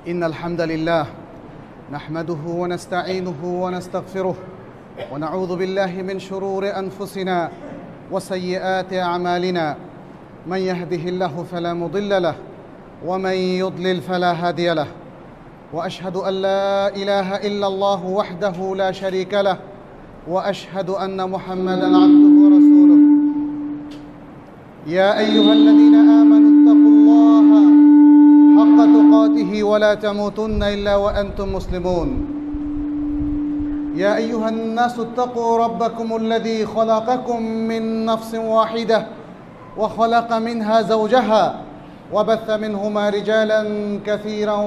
إن الحمد لله نحمده ونستعينه ونستغفره ونعوذ بالله من شرور أنفسنا وسيئات أعمالنا. من يهده الله فلا مضل له ومن يضلل فلا هادي له، وأشهد أن لا إله إلا الله وحده لا شريك له، وأشهد أن محمدًا عبده ورسوله. يا أيها الذين آمنوا اتقوا الله حق تقاته ولا تموتن إلا وأنتم مسلمون. يا أيها الناس اتقوا ربكم الذي خلقكم من نفس واحدة وخلق منها زوجها وبث منهما رجالا كثيرا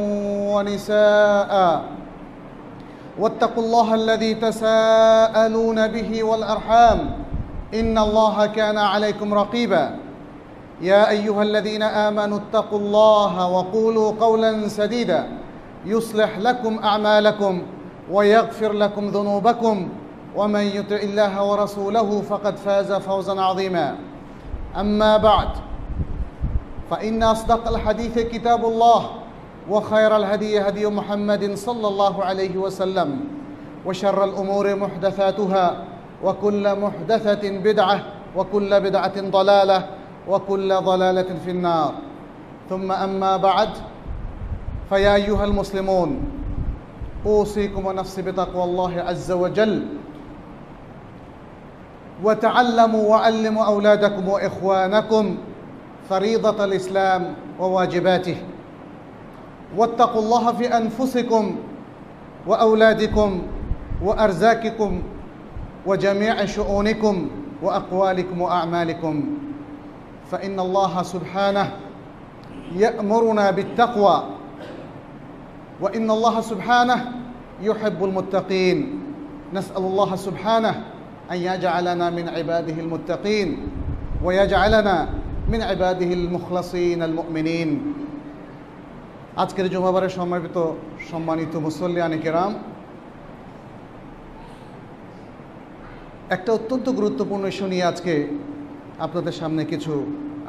ونساء، واتقوا الله الذي تساءلون به والأرحام إن الله كان عليكم رقيبا. يا أيها الذين آمنوا اتقوا الله وقولوا قولا سديدا يصلح لكم أعمالكم ويغفر لكم ذنوبكم، ومن يطع الله ورسوله فقد فاز فوزا عظيما. أما بعد، فإن أصدق الحديث كتاب الله، وخير الهدي هدي محمد صلى الله عليه وسلم، وشر الأمور محدثاتها، وكل محدثة بدعة، وكل بدعة ضلالة، وكل ضلالة في النار. ثم أما بعد، فيا أيها المسلمون، أوصيكم ونفسي بتقوى الله عز وجل، وتعلموا وعلموا أولادكم وإخوانكم فريضة الإسلام وواجباته، واتقوا الله في أنفسكم وأولادكم وأرزاقكم وجميع شؤونكم وأقوالكم وأعمالكم، فإن الله سبحانه يأمرنا بالتقوى، وإن الله سبحانه يحب المتقين. نسأل الله سبحانه أن يجعلنا من عباده المتقين ويجعلنا من عباده المخلصين المؤمنين। আজকের জুমাবারে সম্মানিত মুসল্লিয়ানে কেরাম, একটা অত্যন্ত গুরুত্বপূর্ণ ইস্যু নিয়ে আজকে আপনাদের সামনে কিছু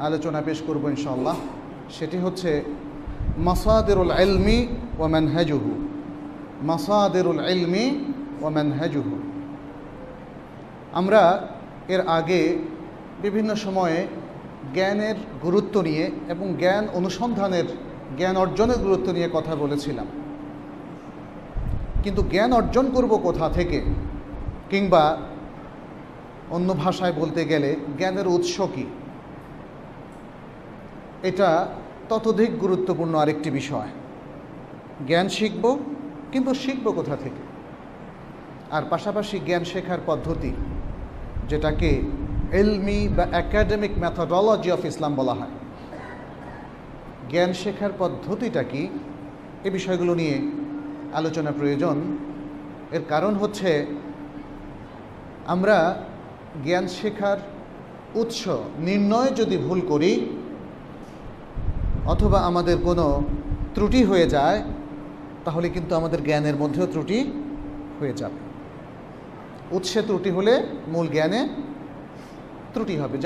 আলোচনা পেশ করব ইনশাআল্লাহ। সেটি হচ্ছে মাসাদিরুল ইলমি ওয়া মানহাজুহু। মাসাদিরুল ইলমি ওয়া মানহাজুহু। আমরা এর আগে বিভিন্ন সময়ে জ্ঞানের গুরুত্ব নিয়ে এবং জ্ঞান অনুসন্ধানের, জ্ঞান অর্জনের গুরুত্ব নিয়ে কথা বলেছিলাম। কিন্তু জ্ঞান অর্জন করব কোথা থেকে, কিংবা অন্য ভাষায় বলতে গেলে জ্ঞানের উৎস কী, এটা ততোধিক গুরুত্বপূর্ণ আরেকটি বিষয়। জ্ঞান শিখব, কিন্তু শিখব কোথা থেকে, আর পাশাপাশি জ্ঞান শেখার পদ্ধতি, যেটাকে ইলমি বা একাডেমিক মেথডোলজি অফ ইসলাম বলা হয়, জ্ঞান শেখার পদ্ধতিটা কি, এই বিষয়গুলো নিয়ে আলোচনা প্রয়োজন। এর কারণ হচ্ছে আমরা জ্ঞান শেখার উৎস নির্ণয় যদি ভুল করি, অথবা আমাদের কোনো ত্রুটি হয়ে যায়, তাহলে কিন্তু আমাদের জ্ঞানের মধ্যেও ত্রুটি হয়ে যাবে। উৎসে ত্রুটি হলে মূল জ্ঞানে ত্রুটি হবে।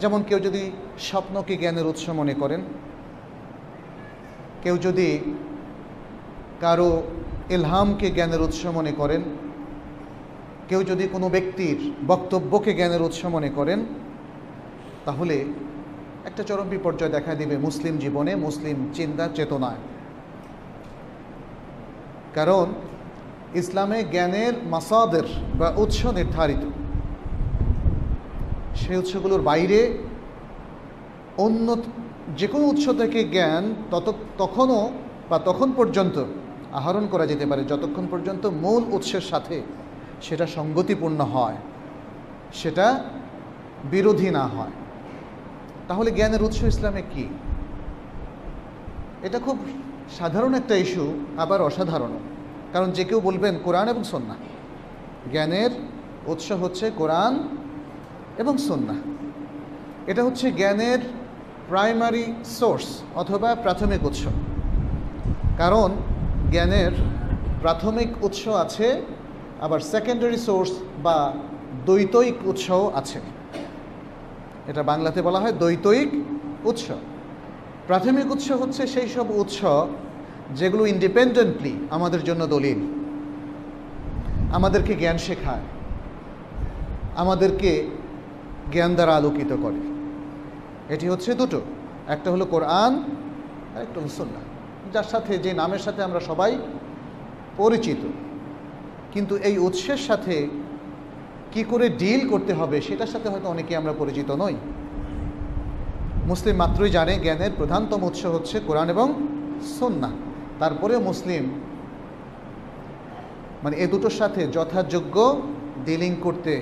যেমন কেউ যদি স্বপ্নকে জ্ঞানের উৎস মনে করেন, কেউ যদি কারো ইলহামকে জ্ঞানের উৎস মনে করেন, কেউ যদি কোনো ব্যক্তির বক্তব্যকে জ্ঞানের উৎস মনে করেন, তাহলে একটা চরম বিপর্যয় দেখা দিবে মুসলিম জীবনে, মুসলিম চিন্তা চেতনায়। কারণ ইসলামে জ্ঞানের মাসাদের বা উৎস নির্ধারিত। সেই উৎসগুলোর বাইরে অন্য যে কোনো উৎস থেকে জ্ঞান তখন পর্যন্ত আহরণ করা যেতে পারে যতক্ষণ পর্যন্ত মূল উৎসের সাথে সেটা সঙ্গতিপূর্ণ হয়, সেটা বিরোধী না হয়। তাহলে জ্ঞানের উৎস ইসলামে কি? এটা খুব সাধারণ একটা ইস্যু, আবার অসাধারণ। কারণ যে কেউ বলবেন কোরআন এবং সুন্নাহ, জ্ঞানের উৎস হচ্ছে কোরআন এবং সুন্নাহ। এটা হচ্ছে জ্ঞানের প্রাইমারি সোর্স অথবা প্রাথমিক উৎস। কারণ জ্ঞানের প্রাথমিক উৎস আছে, আবার সেকেন্ডারি সোর্স বা দ্বৈতয়িক উৎসও আছে। এটা বাংলাতে বলা হয় দ্বৈতয়িক উৎস। প্রাথমিক উৎস হচ্ছে সেই সব উৎস যেগুলো ইন্ডিপেন্ডেন্টলি আমাদের জন্য দলিল, আমাদেরকে জ্ঞান শেখায়, আমাদেরকে জ্ঞান দ্বারা আলোকিত করে। এটি হচ্ছে দুটো, একটা হলো কোরআন আর একটা হলো সুন্নাহ, যার সাথে, যে নামের সাথে আমরা সবাই পরিচিত, কিন্তু এই উৎসের সাথে কি করে ডিল করতে হবে সেটার সাথে হয়তো অনেকে আমরা পরিচিত নই। মুসলিম মাত্রই জানে জ্ঞানের প্রধানতম উৎস হচ্ছে কোরআন এবং সুন্নাহ, তারপরে মুসলিম মানে এ দুটোর সাথে যথাযোগ্য ডিলিং করতে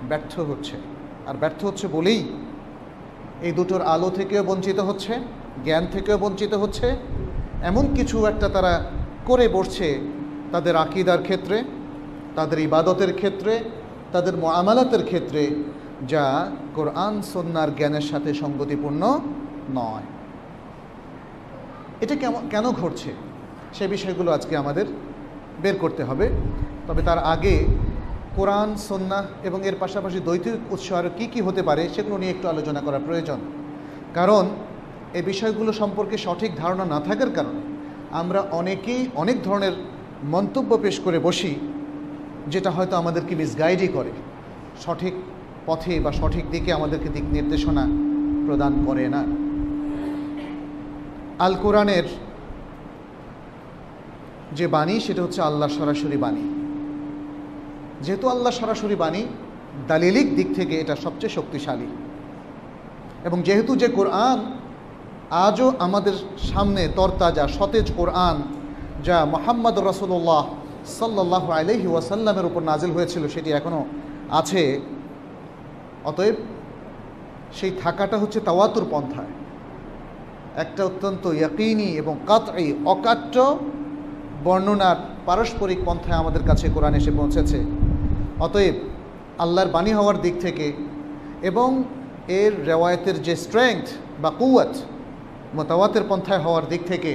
ব্যর্থ হচ্ছে। আর ব্যর্থ হচ্ছে বলেই এই দুটোর আলো থেকেও বঞ্চিত হচ্ছে, জ্ঞান থেকেও বঞ্চিত হচ্ছে। এমন কিছু একটা তারা করে বসছে তাদের আকীদার ক্ষেত্রে, তাদের ইবাদতের ক্ষেত্রে, তাদের মুআমালাতের ক্ষেত্রে, যা কোরআন সুন্নাহর জ্ঞানের সাথে সঙ্গতিপূর্ণ নয়। এটা কেন ঘটছে সে বিষয়গুলো আজকে আমাদের বের করতে হবে। তবে তার আগে কোরআন সুন্নাহ এবং এর পাশাপাশি দ্বৈতিক উৎস আর কী কী হতে পারে সেগুলো নিয়ে একটু আলোচনা করা প্রয়োজন। কারণ এই বিষয়গুলো সম্পর্কে সঠিক ধারণা না থাকার কারণে আমরা অনেকেই অনেক ধরনের মন্তব্য পেশ করে বসি, যেটা হয়তো আমাদেরকে মিসগাইডই করে, সঠিক পথে বা সঠিক দিকে আমাদেরকে দিক নির্দেশনা প্রদান করে না। আল কোরআনের যে বাণী সেটা হচ্ছে আল্লাহর সরাসরি বাণী। যেহেতু আল্লাহ সরাসরি বাণী, দালিলিক দিক থেকে এটা সবচেয়ে শক্তিশালী। এবং যেহেতু যে কোরআন আজও আমাদের সামনে তরতাজা সতেজ কোরআন, যা মুহাম্মদ রাসূলুল্লাহ সাল্লাল্লাহু আলাইহি ওয়াসাল্লামের উপর নাজিল হয়েছিল, সেটি এখনও আছে। অতএব সেই থাকাটা হচ্ছে তাওয়াতুর পন্থায়, একটা অত্যন্ত ইয়াকিনি এবং কাতঈ অকাট্য বর্ণনার পারস্পরিক পন্থায় আমাদের কাছে কোরআন এসে পৌঁছেছে। অতএব আল্লাহর বাণী হওয়ার দিক থেকে এবং এর রেওয়ায়তের যে স্ট্রেংথ বা কুওয়াত মুতাওয়াতির পন্থায় হওয়ার দিক থেকে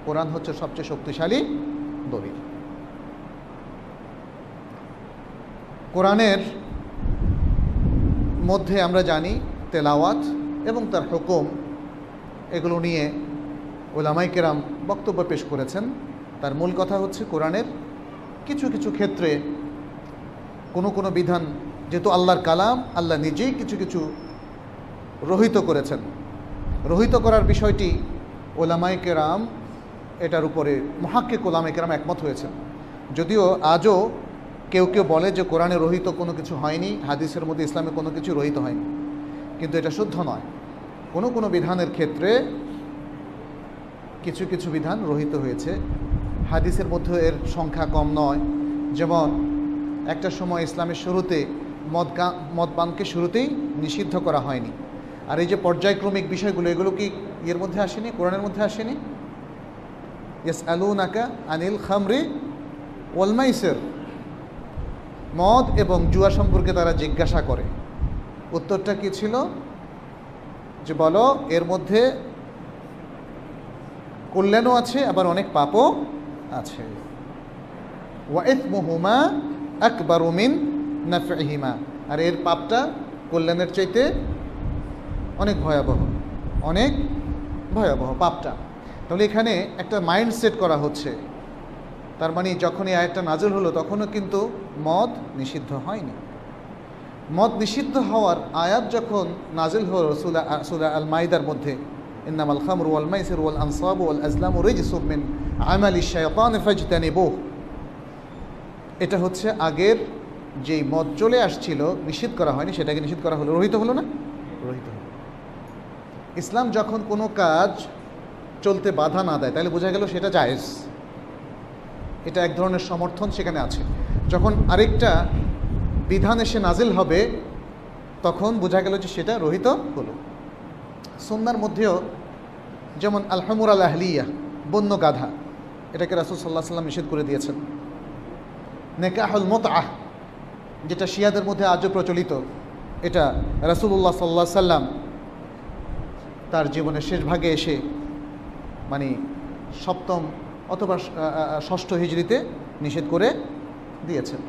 কোরআন হচ্ছে সবচেয়ে শক্তিশালী দলিল। কোরআনের মধ্যে আমরা জানি তেলাওয়াত এবং তার হুকুম, এগুলো নিয়ে উলামায়ে কেরাম বক্তব্য পেশ করেছেন। তার মূল কথা হচ্ছে কোরআনের কিছু কিছু ক্ষেত্রে কোনো বিধান, যেহেতু আল্লাহর কালাম, আল্লাহ নিজেই কিছু কিছু রহিত করেছেন। রহিত করার বিষয়টি উলামায়ে কেরাম এটার উপরে মুহাক্কিক উলামায়ে কেরাম একমত হয়েছেন। যদিও আজও কেউ কেউ বলে যে কোরআনে রহিত কোনো কিছু হয়নি, হাদিসের মধ্যে ইসলামে কোনো কিছু রহিত হয়নি, কিন্তু এটা শুদ্ধ নয়। কোনো বিধানের ক্ষেত্রে কিছু কিছু বিধান রহিত হয়েছে, হাদিসের মধ্যে এর সংখ্যা কম নয়। যেমন একটা সময় ইসলামের শুরুতে মদ পানকে শুরুতেই নিষিদ্ধ করা হয়নি। আর এই যে পর্যায়ক্রমিক বিষয়গুলো, এগুলো কি এর মধ্যে আসেনি, কোরআনের মধ্যে আসেনি? ইয়াসআলুনাকা আনিল খামরি ওয়াল মাইসির, মদ এবং জুয়া সম্পর্কে তারা জিজ্ঞাসা করে। উত্তরটা কি ছিল? যে বলো, এর মধ্যে কল্যাণও আছে আবার অনেক পাপও আছে। ওয়া ইসমুহুমা আকবারু মিন নাফইহিমা, আর এর পাপটা কল্যাণের চাইতে অনেক ভয়াবহ পাপটা। তাহলে এখানে একটা মাইন্ডসেট করা হচ্ছে। তার মানে যখন এই আয়াতটা নাজিল হলো তখনও কিন্তু মদ নিষিদ্ধ হয়নি। মদ নিষিদ্ধ হওয়ার আয়াত যখন নাজিল হলো সূরা আল মাইদার মধ্যে, ইন্নামাল খামরু ওয়াল মাইসিরু ওয়াল আনসাবু ওয়াল আজলামু রিজসুম মিন আমালিশ শাইতানি ফাজতানিবুহু, এটা হচ্ছে আগের যেই মদ চলে আসছিল, নিষিদ্ধ করা হয়নি, সেটাকে নিষিদ্ধ করা হলো, রহিত হলো না? রহিত হলো। ইসলাম যখন কোনো কাজ চলতে বাধা না দেয় তাহলে বোঝা গেল সেটা জায়েজ, এটা এক ধরনের সমর্থন সেখানে আছে। যখন আরেকটা বিধান এসে নাজিল হবে তখন বোঝা গেল যে সেটা রহিত হলো। সুন্নাহর মধ্যেও যেমন আল হুমুর আল আহলিয়া, বন্য গাধা, এটাকে রাসূল সাল্লাল্লাহু আলাইহি ওয়াসাল্লাম নিষেধ করে দিয়েছেন। নিকাহুল মুতআহ, যেটা শিয়াদের মধ্যে আজও প্রচলিত, এটা রাসূলুল্লাহ সাল্লাল্লাহু আলাইহি ওয়াসাল্লাম তার জীবনের শেষ ভাগে এসে, মানে সপ্তম অথবা ষষ্ঠ হিজরিতে নিষেধ করে দিয়েছেন।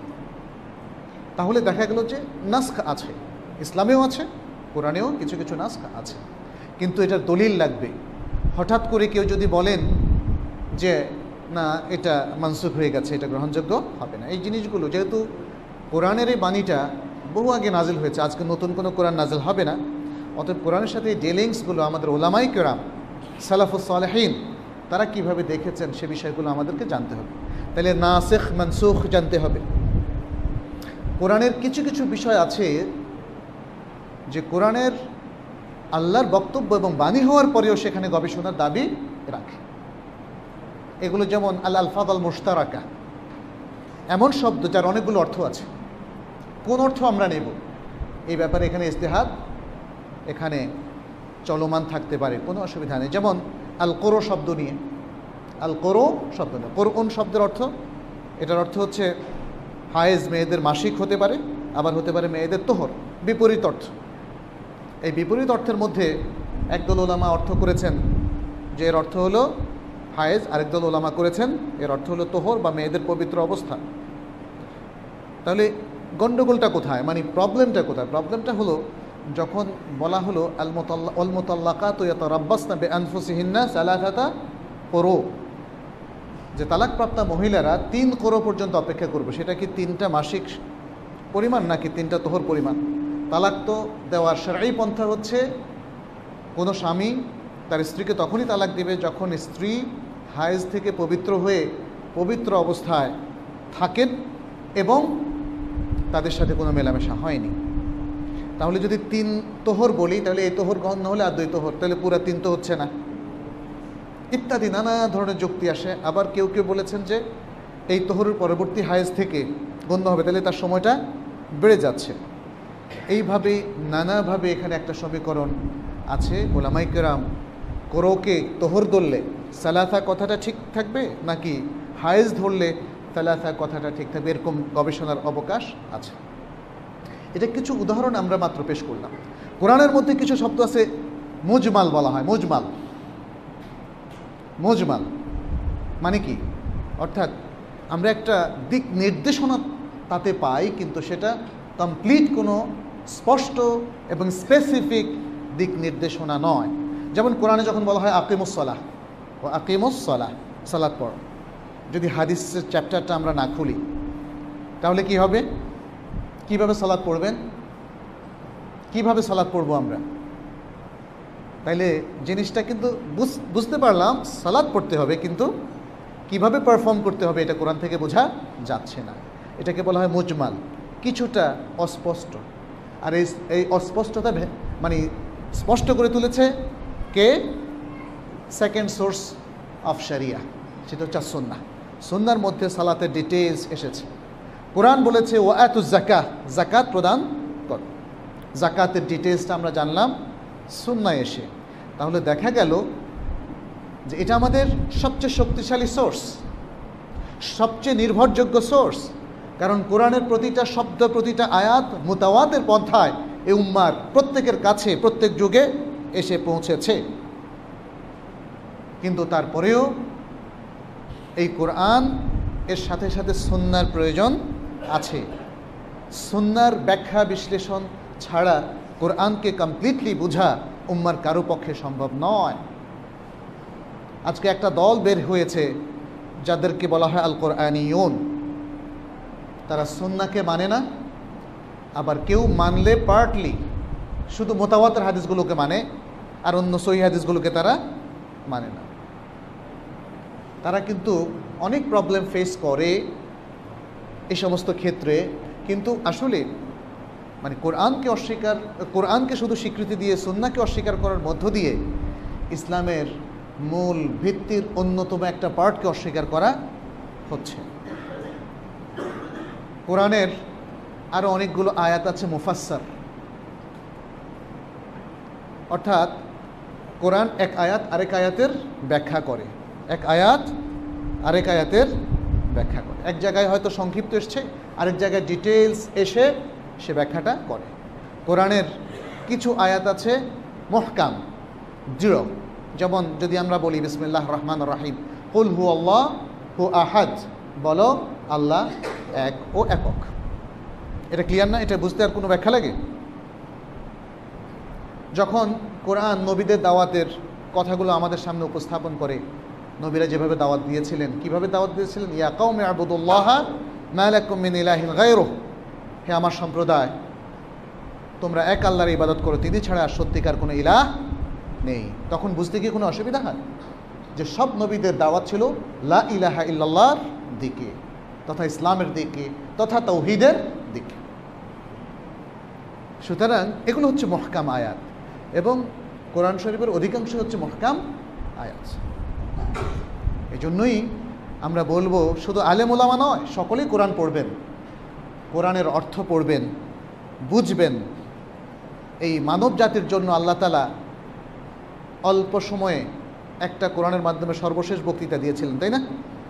তাহলে দেখা গেল যে নাসখ আছে, ইসলামেও আছে, কোরআনেও কিছু কিছু নাসখ আছে, কিন্তু এটার দলিল লাগবে। হঠাৎ করে কেউ যদি বলেন যে না এটা মানসুখ হয়ে গেছে, এটা গ্রহণযোগ্য হবে না। এই জিনিসগুলো যেহেতু কোরআনের এই বাণীটা বহু আগে নাজিল হয়েছে, আজকে নতুন কোনো কোরআন নাজিল হবে না, অতএব কোরআনের সাথে এই ডিলিংসগুলো আমাদের ওলামাই কেরাম সালাফুস সালেহিন তারা কিভাবে দেখেছেন সে বিষয়গুলো আমাদেরকে জানতে হবে। তাহলে নাসিখ মানসুখ জানতে হবে। কোরআনের কিছু কিছু বিষয় আছে যে কোরআনের আল্লাহর বক্তব্য এবং বাণী হওয়ার পরেও সেখানে গবেষণার দাবি রাখে। এগুলো যেমন আল আলফাদ আল মুশতারাকা, এমন শব্দ যার অনেকগুলো অর্থ আছে, কোন অর্থ আমরা নেব এই ব্যাপারে এখানে ইজতিহাদ এখানে চলমান থাকতে পারে, কোনো অসুবিধা নেই। যেমন আল কোরো শব্দ নিয়ে, আল কোরো শব্দ নিয়ে কোরআন শব্দের অর্থ, এটার অর্থ হচ্ছে হায়েজ, মেয়েদের মাসিক হতে পারে, আবার হতে পারে মেয়েদের তোহর, বিপরীত অর্থ। এই বিপরীত অর্থের মধ্যে একদল ওলামা অর্থ করেছেন যে এর অর্থ হলো হায়েজ, আরেকদল ওলামা করেছেন এর অর্থ হলো তোহর বা মেয়েদের পবিত্র অবস্থা। তাহলে গণ্ডগোলটা কোথায়, মানে প্রবলেমটা কোথায়? প্রবলেমটা হলো যখন বলা হলো আল মুতাল্লাকাতু ইয়াতারাব্বাসনা বিআনফুসিহিন্না সালাসাতা কুরু, যে তালাকপ্রাপ্তা মহিলারা 3 কোরো পর্যন্ত অপেক্ষা করবে, সেটা কি 3টা মাসিক পরিমাণ নাকি 3টা তোহর পরিমাণ? তালাক তো দেওয়ার শারঈ পন্থা হচ্ছে কোনো স্বামী তার স্ত্রীকে তখনই তালাক দিবে যখন স্ত্রী হায়েজ থেকে পবিত্র হয়ে পবিত্র অবস্থায় থাকেন এবং তাদের সাথে কোনো মেলামেশা হয়নি। তাহলে যদি 3 তোহর বলি তাহলে এই তোহর গণ্য হলে আর 2 তোহর, তাহলে পুরো 3 তো হচ্ছে না, ইত্যাদি নানা ধরনের যুক্তি আসে। আবার কেউ কেউ বলেছেন যে এই তোহরের পরবর্তী হায়েজ থেকে গণ্য হবে, তাহলে তার সময়টা বেড়ে যাচ্ছে। এইভাবে নানাভাবে এখানে একটা সমীকরণ আছে। ওলামায়ে কেরাম কোরোকে তোহর ধরলে সালাসা কথাটা ঠিক থাকবে নাকি হায়েজ ধরলে সালাসা কথাটা ঠিক থাকবে, এরকম গবেষণার অবকাশ আছে। এটা কিছু উদাহরণ আমরা মাত্র পেশ করলাম। কোরআনের মধ্যে কিছু শব্দ আছে মুজমাল বলা হয়। মুজমাল মুজমাল মানে কি? অর্থাৎ আমরা একটা দিক নির্দেশনা তাতে পাই, কিন্তু সেটা কমপ্লিট কোনো স্পষ্ট এবং স্পেসিফিক দিক নির্দেশনা নয়। যেমন কোরআনে যখন বলা হয় আকিমুস সালাহ ও আকিমুস সালাহ, সালাত পড়ো, যদি হাদিসের চ্যাপ্টারটা আমরা না খুলি তাহলে কি হবে? কিভাবে সালাত পড়বেন, কিভাবে সালাত পড়বো আমরা? তাইলে জিনিসটা কিন্তু বুঝতে পারলাম সালাত পড়তে হবে, কিন্তু কিভাবে পারফর্ম করতে হবে এটা কোরআন থেকে বোঝা যাচ্ছে না। এটাকে বলা হয় মুজমাল, কিছুটা অস্পষ্ট। আর এই অস্পষ্টতা মানে স্পষ্ট করে তুলেছে কে? সেকেন্ড সোর্স অফ শরিয়া, সেটা হচ্ছে সুন্নাহ। সুন্নাহর মধ্যে সালাতের ডিটেলস এসেছে। কোরআন বলেছে ও আতু যাকাত, যাকাত প্রদান কর। যাকাতের ডিটেলসটা আমরা জানলাম সুন্নাহ এসে। তাহলে দেখা গেল যে এটা আমাদের সবচেয়ে শক্তিশালী সোর্স, সবচেয়ে নির্ভরযোগ্য সোর্স। কারণ কোরআনের প্রতিটা শব্দ, প্রতিটা আয়াত মুতাওয়াতের পন্থায় এই উম্মার প্রত্যেকের কাছে প্রত্যেক যুগে এসে পৌঁছেছে। কিন্তু তারপরেও এই কোরআন এর সাথে সাথে সুন্নাহর প্রয়োজন আছে। সুন্নাহর ব্যাখ্যা বিশ্লেষণ ছাড়া কোরআনকে কমপ্লিটলি বোঝা উম্মার কারো পক্ষে সম্ভব নয়। আজকে একটা দল বের হয়েছে যাদেরকে বলা হয় আল কোরআনিয়ুন। তারা সুন্নাহকে মানে না, আবার কেউ মানলে পার্টলি শুধু মুতাওয়াতির হাদিসগুলোকে মানে, আর অন্য সহিহ হাদিসগুলোকে তারা মানে না। তারা কিন্তু অনেক প্রবলেম ফেস করে এই সমস্ত ক্ষেত্রে। কিন্তু আসলে মানে কোরআনকে শুধু স্বীকৃতি দিয়ে সুন্নাহকে অস্বীকার করার মধ্য দিয়ে ইসলামের মূল ভিত্তির অন্যতম একটা পার্টকে অস্বীকার করা হচ্ছে। কোরআনের আরও অনেকগুলো আয়াত আছে মুফাসসার, অর্থাৎ কোরআন এক আয়াত আরেক আয়াতের ব্যাখ্যা করে, এক আয়াত আরেক আয়াতের ব্যাখ্যা করে। এক জায়গায় হয়তো সংক্ষিপ্ত এসছে, আরেক জায়গায় ডিটেলস এসে সে ব্যাখ্যাটা করে। কোরআনের কিছু আয়াত আছে মুহকাম, দৃঢ়। যেমন যদি আমরা বলি বিসমিল্লাহির রহমানির রহিম, কুল হু আল্লাহ হু আহাদ, বলো আল্লাহ এক ও একক। এটা ক্লিয়ার না? এটা বুঝতে আর কোনো ব্যাখ্যা লাগে? যখন কোরআন নবীদের দাওয়াতের কথাগুলো আমাদের সামনে উপস্থাপন করে, নবীরা যেভাবে দাওয়াত দিয়েছিলেন, কিভাবে দাওয়াত দিয়েছিলেন, ইয়া কওমি আবুদুল্লাহ মা লাকুম মিন ইলাহিন গায়রুহ, হে আমার সম্প্রদায়, তোমরা এক আল্লাহর ইবাদত করো, তিনি ছাড়া আর সত্যিকার কোনো ইলাহ নেই। তখন বুঝতে গিয়ে কোনো অসুবিধা হয় যে সব নবীদের দাওয়াত ছিল লা ইলাহা ইল্লাল্লাহর দিকে, তথা ইসলামের দিকে, তথা তাওহীদের দিকে। সুতরাং এগুলো হচ্ছে মুহকাম আয়াত, এবং কোরআন শরীফের অধিকাংশ হচ্ছে মুহকাম আয়াত। এই জন্যই আমরা বলবো শুধু আলেম ওলামা নয়, সকলেই কোরআন পড়বেন, কোরআনের অর্থ পড়বেন, বুঝবেন। এই মানব জাতির জন্য আল্লাহ তাআলা অল্প সময়ে একটা কোরআনের মাধ্যমে সর্বশেষ বক্তৃতা দিয়েছিলেন, তাই না?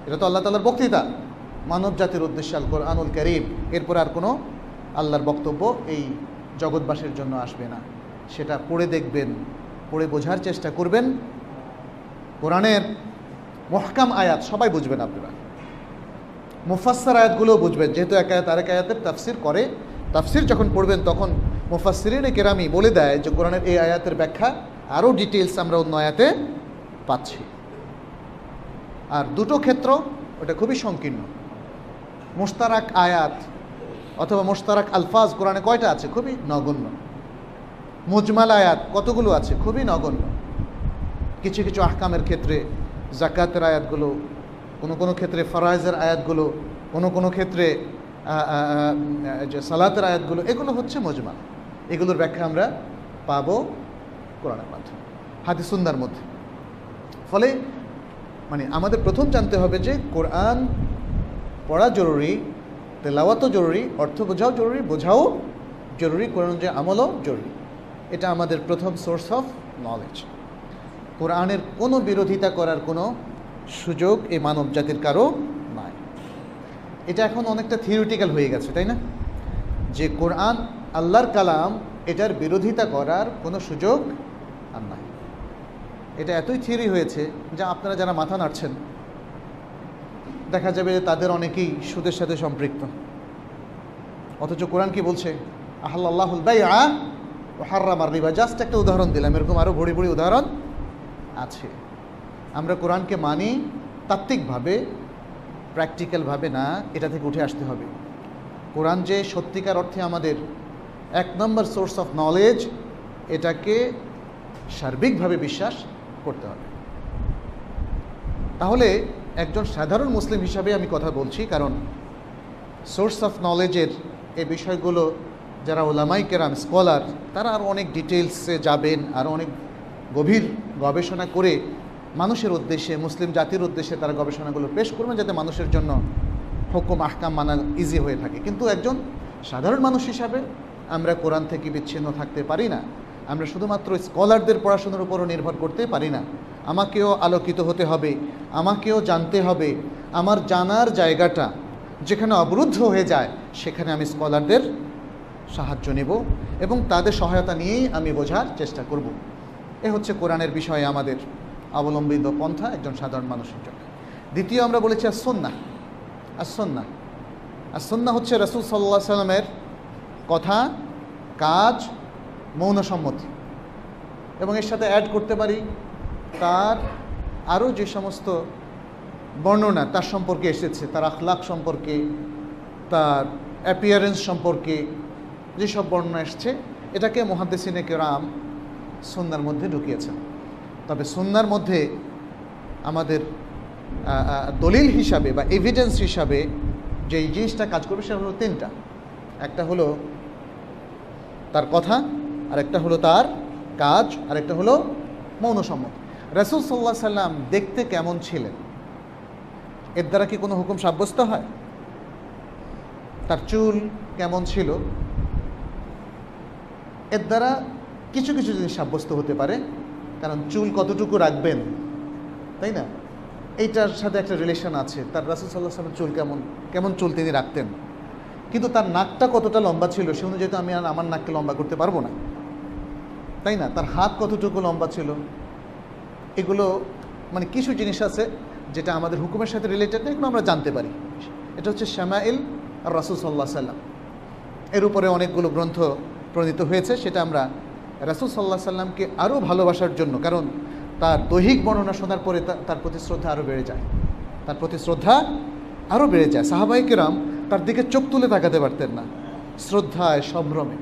এটা তো আল্লাহ তাআলার বক্তৃতা মানব জাতির উদ্দেশ্যে, আল কোরআনুল কারীম। এরপর আর কোনো আল্লাহর বক্তব্য এই জগৎবাসীর জন্য আসবে না। সেটা পড়ে দেখবেন, পড়ে বোঝার চেষ্টা করবেন। কোরআনের মুহকাম আয়াত সবাই বুঝবেন, আপনারা মুফাসসির আয়াতগুলোও বুঝবেন, যেহেতু এক আয়াত আরেক আয়াতের তাফসির করে। তাফসির যখন পড়বেন তখন মুফাসসিরিনে কেরামি বলে দেয় যে কোরআনের এই আয়াতের ব্যাখ্যা আরও ডিটেলস আমরা অন্য আয়াতে পাচ্ছি। আর দুটো ক্ষেত্র ওটা খুবই সংকীর্ণ। মুশতারাক আয়াত অথবা মুশতারাক আলফাজ কোরআনে কয়টা আছে? খুবই নগণ্য। মুজমাল আয়াত কতগুলো আছে? খুবই নগণ্য। কিছু কিছু আহকামের ক্ষেত্রে জাকাতের আয়াতগুলো, কোনো ক্ষেত্রে ফরায়েজের আয়াতগুলো, কোনো ক্ষেত্রে যে সালাতের আয়াতগুলো, এগুলো হচ্ছে মুজমাল। এগুলোর ব্যাখ্যা আমরা পাবো কোরআনের মাধ্যমে, হাদিস সুন্নাহর মধ্যে। ফলে আমাদের প্রথম জানতে হবে যে কোরআন পড়া জরুরি, তেলাওয়াতও জরুরি, অর্থ বোঝাও জরুরি, বোঝাও জরুরি, কোরআন যে আমলও জরুরি। এটা আমাদের প্রথম সোর্স অফ নলেজ। কোরআনের কোনো বিরোধিতা করার কোনো সুযোগ এই মানব জাতির কারো নাই। এটা এখন অনেকটা থিওরিটিক্যাল হয়ে গেছে, তাই না? যে কোরআন আল্লাহর কালাম, এটার বিরোধিতা করার কোনো সুযোগ আর নাই। এটা এতই থিওরি হয়েছে যে আপনারা যারা মাথা নাড়ছেন, দেখা যাবে যে তাদের অনেকেই সুদের সাথে সম্পৃক্ত। অথচ কোরআন কি বলছে? আহাল্লাহুল বাইআ ওয়া হাররামার রিবা। জাস্ট একটা উদাহরণ দিলাম, এরকম আরও ভরি ভরি উদাহরণ আছে। আমরা কোরআনকে মানি তাত্ত্বিকভাবে, প্র্যাকটিক্যালভাবে না, এটা থেকে উঠে আসতে হবে। কোরআন যে সত্যিকার অর্থে আমাদের এক নম্বর সোর্স অফ নলেজ, এটাকে সার্বিকভাবে বিশ্বাস করতে হবে। তাহলে একজন সাধারণ মুসলিম হিসাবে আমি কথা বলছি, কারণ সোর্স অফ নলেজের এই বিষয়গুলো যারা ওলামাই কেরাম, স্কলার, তারা আরও অনেক ডিটেলসে যাবেন, আরও অনেক গভীর গবেষণা করে মানুষের উদ্দেশ্যে, মুসলিম জাতির উদ্দেশ্যে তারা গবেষণাগুলো পেশ করবেন, যাতে মানুষের জন্য হুকুম আহকাম মানা ইজি হয়ে থাকে। কিন্তু একজন সাধারণ মানুষ হিসাবে আমরা কোরআন থেকে বিচ্ছিন্ন থাকতে পারি না। আমরা শুধুমাত্র স্কলারদের পড়াশোনার উপরও নির্ভর করতে পারি না। আমাকেও আলোকিত হতে হবে, আমাকেও জানতে হবে। আমার জানার জায়গাটা যেখানে অবরুদ্ধ হয়ে যায়, সেখানে আমি স্কলারদের সাহায্য নেব এবং তাদের সহায়তা নিয়েই আমি বোঝার চেষ্টা করব। এ হচ্ছে কোরআনের বিষয়ে আমাদের অবলম্বিত পন্থা একজন সাধারণ মানুষের জন্য। দ্বিতীয় আমরা বলেছি as-সুন্নাহ। as-সুন্নাহ হচ্ছে রাসূল সাল্লাল্লাহু আলাইহি সাল্লামের কথা, কাজ, মৌন সম্মতি, এবং এর সাথে অ্যাড করতে পারি তার আরও যে সমস্ত বর্ণনা তার সম্পর্কে এসেছে, তার আখলাক সম্পর্কে, তার অ্যাপিয়ারেন্স সম্পর্কে যেসব বর্ণনা এসছে, এটাকে মুহাদ্দিসিনে কেরাম সুন্নাহর মধ্যে ঢুকিয়েছেন। তবে সুন্নাহর মধ্যে আমাদের দলিল হিসাবে বা এভিডেন্স হিসাবে যে এই জিনিসটা কাজ করবে সেটা হলো তিনটা। একটা হলো তার কথা, আর একটা হলো তার কাজ, আর একটা হলো মৌন সম্মতি। রাসূল সাল্লাল্লাহু আলাইহি সাল্লাম দেখতে কেমন ছিলেন, এর দ্বারা কি কোনো হুকুম সাব্যস্ত হয়? তার চুল কেমন ছিল, এর দ্বারা কিছু কিছু জিনিস সাব্যস্ত হতে পারে। কারণ চুল কতটুকু রাখবেন, তাই না, এইটার সাথে একটা রিলেশন আছে। তার রাসূল সাল্লাল্লাহু আলাইহি ওয়াসাল্লাম চুল কেমন চুল তিনি রাখতেন। কিন্তু তার নাকটা কতটা লম্বা ছিল সে অনুযায়ী তো আমি আর আমার নাককে লম্বা করতে পারবো না, তাই না? তার হাত কতটুকু লম্বা ছিল, এগুলো কিছু জিনিস আছে যেটা আমাদের হুকুমের সাথে রিলেটেড না, এগুলো আমরা জানতে পারি। এটা হচ্ছে শামাইল আর রাসূল সাল্লাল্লাহু আলাইহি সাল্লাম। এর উপরে অনেকগুলো গ্রন্থ প্রণীত হয়েছে। সেটা আমরা রাসূল সাল্লাল্লাহু আলাইহি সাল্লামকে আরও ভালোবাসার জন্য, কারণ তার দৈহিক বর্ণনা শোনার পরে তার প্রতি শ্রদ্ধা আরও বেড়ে যায়, তার প্রতি শ্রদ্ধা আরও বেড়ে যায়। সাহাবায়ে কেরাম তার দিকে চোখ তুলে তাকাতে পারতেন না, শ্রদ্ধায় সম্ভ্রমে।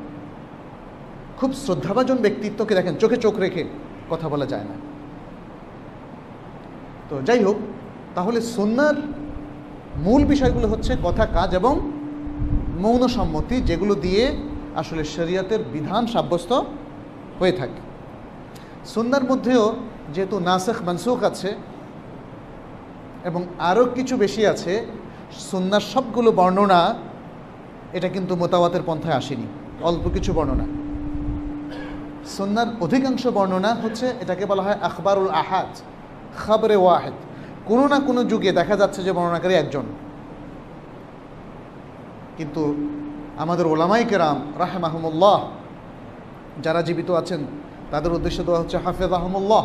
খুব শ্রদ্ধাভাজন ব্যক্তিত্বকে দেখেন চোখে চোখ রেখে কথা বলা যায় না। তো যাই হোক, তাহলে সুন্নাহর মূল বিষয়গুলো হচ্ছে কথা, কাজ এবং মৌন সম্মতি, যেগুলো দিয়ে আসলে শরীয়তের বিধান সাব্যস্ত হয়ে থাকে। সুন্নাহর মধ্যেও যেহেতু নাসেখ মানসুখ আছে এবং আরও কিছু বেশি আছে, সুন্নাহর সবগুলো বর্ণনা এটা কিন্তু মুতাওয়াতির পন্থায় আসেনি, অল্প কিছু বর্ণনা। সুন্নাহর অধিকাংশ বর্ণনা হচ্ছে, এটাকে বলা হয় আখবারুল আহাদ, খবরে ওয়াহেদ। কোনো না কোনো যুগে দেখা যাচ্ছে যে বর্ণনাকারী একজন, কিন্তু আমাদের ওলামায়ে কেরাম রাহিমাহুমুল্লাহ যারা জীবিত আছেন তাদের উদ্দেশ্যে দেওয়া হচ্ছে হাফেজাহুমুল্লাহ,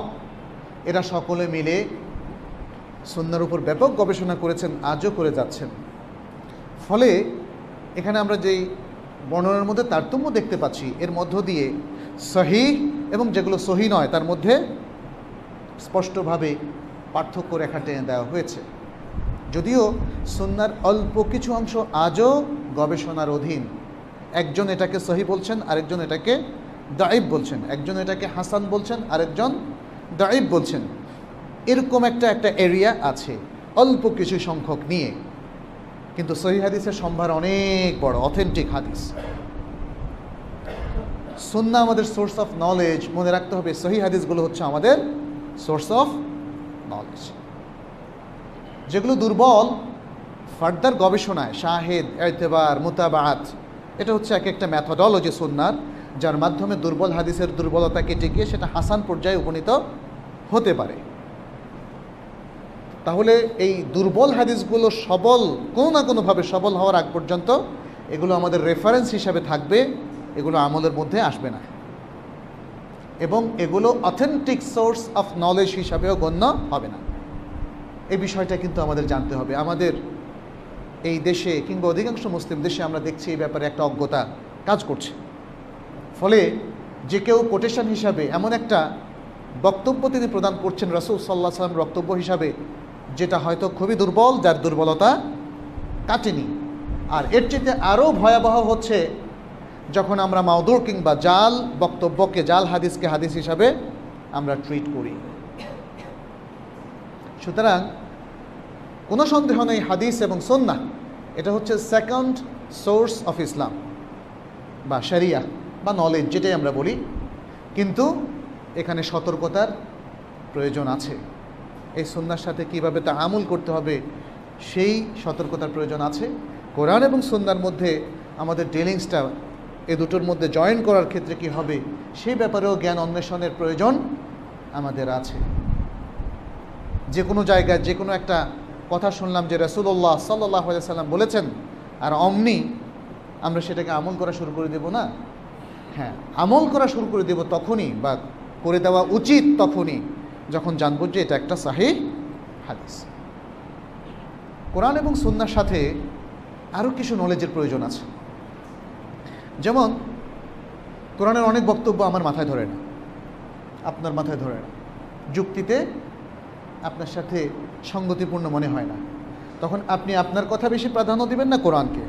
এরা সকলে মিলে সুন্নাহর উপর ব্যাপক গবেষণা করেছেন, আজও করে যাচ্ছেন। ফলে এখানে আমরা যেই বর্ণনার মধ্যে তারতম্য দেখতে পাচ্ছি, এর মধ্য দিয়ে সহিহ এবং যেগুলো সহিহ নয় তার মধ্যে স্পষ্টভাবে পার্থক্য রেখা টেনে দেওয়া হয়েছে। যদিও সুন্নাহর অল্প কিছু অংশ আজও গবেষণার অধীন। একজন এটাকে সহিহ বলছেন, আরেকজন এটাকে দাঈফ বলছেন, একজন এটাকে হাসান বলছেন, আরেকজন দাঈফ বলছেন। এরকম একটা এরিয়া আছে অল্প কিছু সংখ্যক নিয়ে, কিন্তু সহিহ হাদিসের সম্ভার অনেক বড়, অথেন্টিক হাদিস। সুন্নাহ আমাদের সোর্স অফ নলেজ, মনে রাখতে হবে সহিহ হাদিসগুলো হচ্ছে আমাদের সোর্স অফ নলেজ। যেগুলো দুর্বল, ফার্দার গবেষণায় শাহেদ, এতেবার, মুতাবাআত, এটা হচ্ছে এক একটা ম্যাথোডলজি সুন্নাহর, যার মাধ্যমে দুর্বল হাদিসের দুর্বলতা কেটে গিয়ে সেটা হাসান পর্যায়ে উপনীত হতে পারে। তাহলে এই দুর্বল হাদিসগুলো সবল, কোনো না কোনোভাবে সবল হওয়ার আগ পর্যন্ত এগুলো আমাদের রেফারেন্স হিসাবে থাকবে, এগুলো আমলের মধ্যে আসবে না, এবং এগুলো অথেন্টিক সোর্স অফ নলেজ হিসাবেও গণ্য হবে না। এই বিষয়টা কিন্তু আমাদের জানতে হবে। আমাদের এই দেশে কিংবা অধিকাংশ মুসলিম দেশে আমরা দেখছি এই ব্যাপারে একটা অজ্ঞতা কাজ করছে। ফলে যে কেউ কোটেশন হিসাবে এমন একটা বক্তব্য তিনি প্রদান করছেন রাসূল সাল্লাল্লাহু আলাইহি ওয়াসাল্লাম বক্তব্য হিসাবে, যেটা হয়তো খুবই দুর্বল, যার দুর্বলতা কাটেনি। আর এর চেয়ে আরও ভয়াবহ হচ্ছে যখন আমরা মাউদু কিংবা জাল বক্তব্যকে, জাল হাদিসকে হাদিস হিসাবে আমরা ট্রিট করি। সুতরাং কোনো সন্দেহ নেই, হাদিস এবং সুন্নাহ এটা হচ্ছে সেকেন্ড সোর্স অফ ইসলাম বা শরিয়া বা নলেজ, যেটাই আমরা বলি। কিন্তু এখানে সতর্কতার প্রয়োজন আছে। এই সুন্নাহর সাথে কীভাবে তা আমল করতে হবে সেই সতর্কতার প্রয়োজন আছে। কোরআন এবং সুন্নাহর মধ্যে আমাদের ডিলিংসটা এ দুটোর মধ্যে জয়েন করার ক্ষেত্রে কি হবে সেই ব্যাপারেও জ্ঞান অন্বেষণের প্রয়োজন আমাদের আছে। যে কোনো জায়গায় যে কোনো একটা কথা শুনলাম যে রাসূলুল্লাহ সাল্লাল্লাহু আলাইহি সাল্লাম বলেছেন, আর অমনি আমরা সেটাকে আমল করা শুরু করে দেব না। হ্যাঁ, আমল করা শুরু করে দেব তখনই, বা করে দেওয়া উচিত তখনই, যখন জানব যে এটা একটা সহিহ হাদিস। কোরআন এবং সুন্নাহর সাথে আরও কিছু নলেজের প্রয়োজন আছে। যেমন কোরআনের অনেক বক্তব্য আমার মাথায় ধরে না, আপনার মাথায় ধরে না, যুক্তিতে আপনার সাথে সঙ্গতিপূর্ণ মনে হয় না। তখন আপনি আপনার কথা বেশি প্রাধান্য দিবেন না কোরআনকে?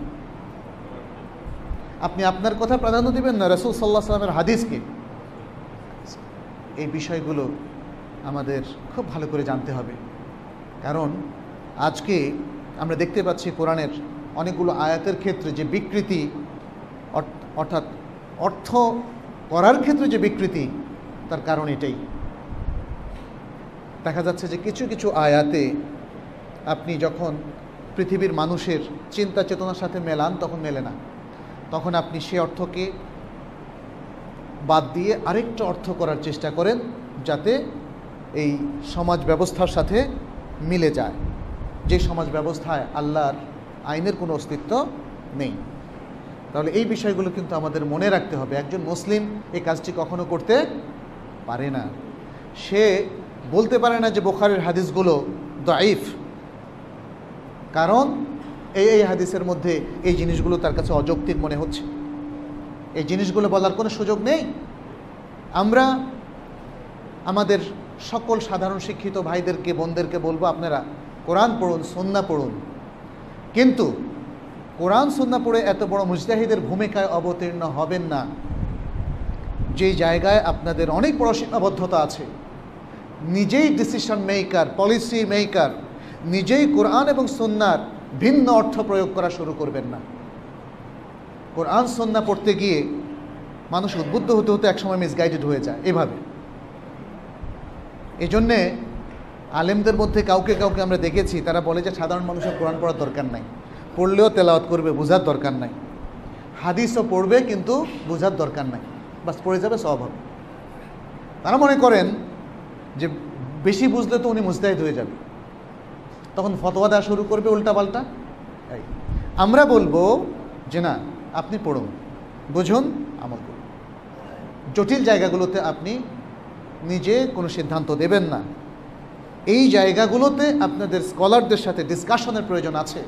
আপনি আপনার কথা প্রাধান্য দিবেন না রাসূল সাল্লাল্লাহু আলাইহি ওয়াসাল্লামের হাদিসকে? এই বিষয়গুলো আমাদের খুব ভালো করে জানতে হবে। কারণ আজকে আমরা দেখতে পাচ্ছি কোরআনের অনেকগুলো আয়াতের ক্ষেত্রে যে বিকৃতি, অর্থাৎ অর্থ করার ক্ষেত্রে যে বিকৃতি, তার কারণ এটাই। দেখা যাচ্ছে যে কিছু কিছু আয়াতে আপনি যখন পৃথিবীর মানুষের চিন্তা চেতনার সাথে মেলান, তখন মেলে না। তখন আপনি সে অর্থকে বাদ দিয়ে আরেকটা অর্থ করার চেষ্টা করেন, যাতে এই সমাজ ব্যবস্থার সাথে মিলে যায়, যে সমাজ ব্যবস্থায় আল্লাহর আইনের কোনো অস্তিত্ব নেই। তাহলে এই বিষয়গুলো কিন্তু আমাদের মনে রাখতে হবে। একজন মুসলিম এই কাজটি কখনো করতে পারে না। সে বলতে পারে না যে বুখারীর হাদিসগুলো দাঈফ, কারণ এই হাদিসের মধ্যে এই জিনিসগুলো তার কাছে অযৌক্তিক মনে হচ্ছে। এই জিনিসগুলো বলার কোনো সুযোগ নেই। আমরা আমাদের সকল সাধারণ শিক্ষিত ভাইদেরকে বোনদেরকে বলবো, আপনারা কোরআন পড়ুন, সুন্নাহ পড়ুন, কিন্তু কোরআন সুন্নাহ পড়ে এত বড় মুজতাহিদের ভূমিকায় অবতীর্ণ হবেন না যেই জায়গায় আপনাদের অনেক বড় সীমাবদ্ধতা আছে। নিজেই ডিসিশন মেকার, পলিসি মেকার, নিজেই কোরআন এবং সুন্নাহর ভিন্ন অর্থ প্রয়োগ করা শুরু করবেন না। কোরআন সুন্নাহ পড়তে গিয়ে মানুষ উদ্বুদ্ধ হতে হতে একসময় মিসগাইডেড হয়ে যায়। এভাবে এই জন্যে আলেমদের মধ্যে কাউকে কাউকে আমরা দেখেছি, তারা বলে যে সাধারণ মানুষের কোরআন পড়ার দরকার নাই, পড়লেও তেলাওয়াত করবে, বোঝার দরকার নাই। হাদিসও পড়বে কিন্তু বোঝার দরকার নাই, বাস পড়ে যাবে, সওয়াব হবে। তারা মনে করেন যে বেশি বুঝলে তো উনি মুজতাহিদ হয়ে যাবে, তখন ফতোয়া দেওয়া শুরু করবে উল্টাপাল্টা। আমরা বলবো যে না, আপনি পড়ুন, বুঝুন, আমল করুন। জটিল জায়গাগুলোতে আপনি নিজে কোনো সিদ্ধান্ত দেবেন না। এই জায়গাগুলোতে আপনাদের স্কলারদের সাথে ডিসকাশনের প্রয়োজন আছে।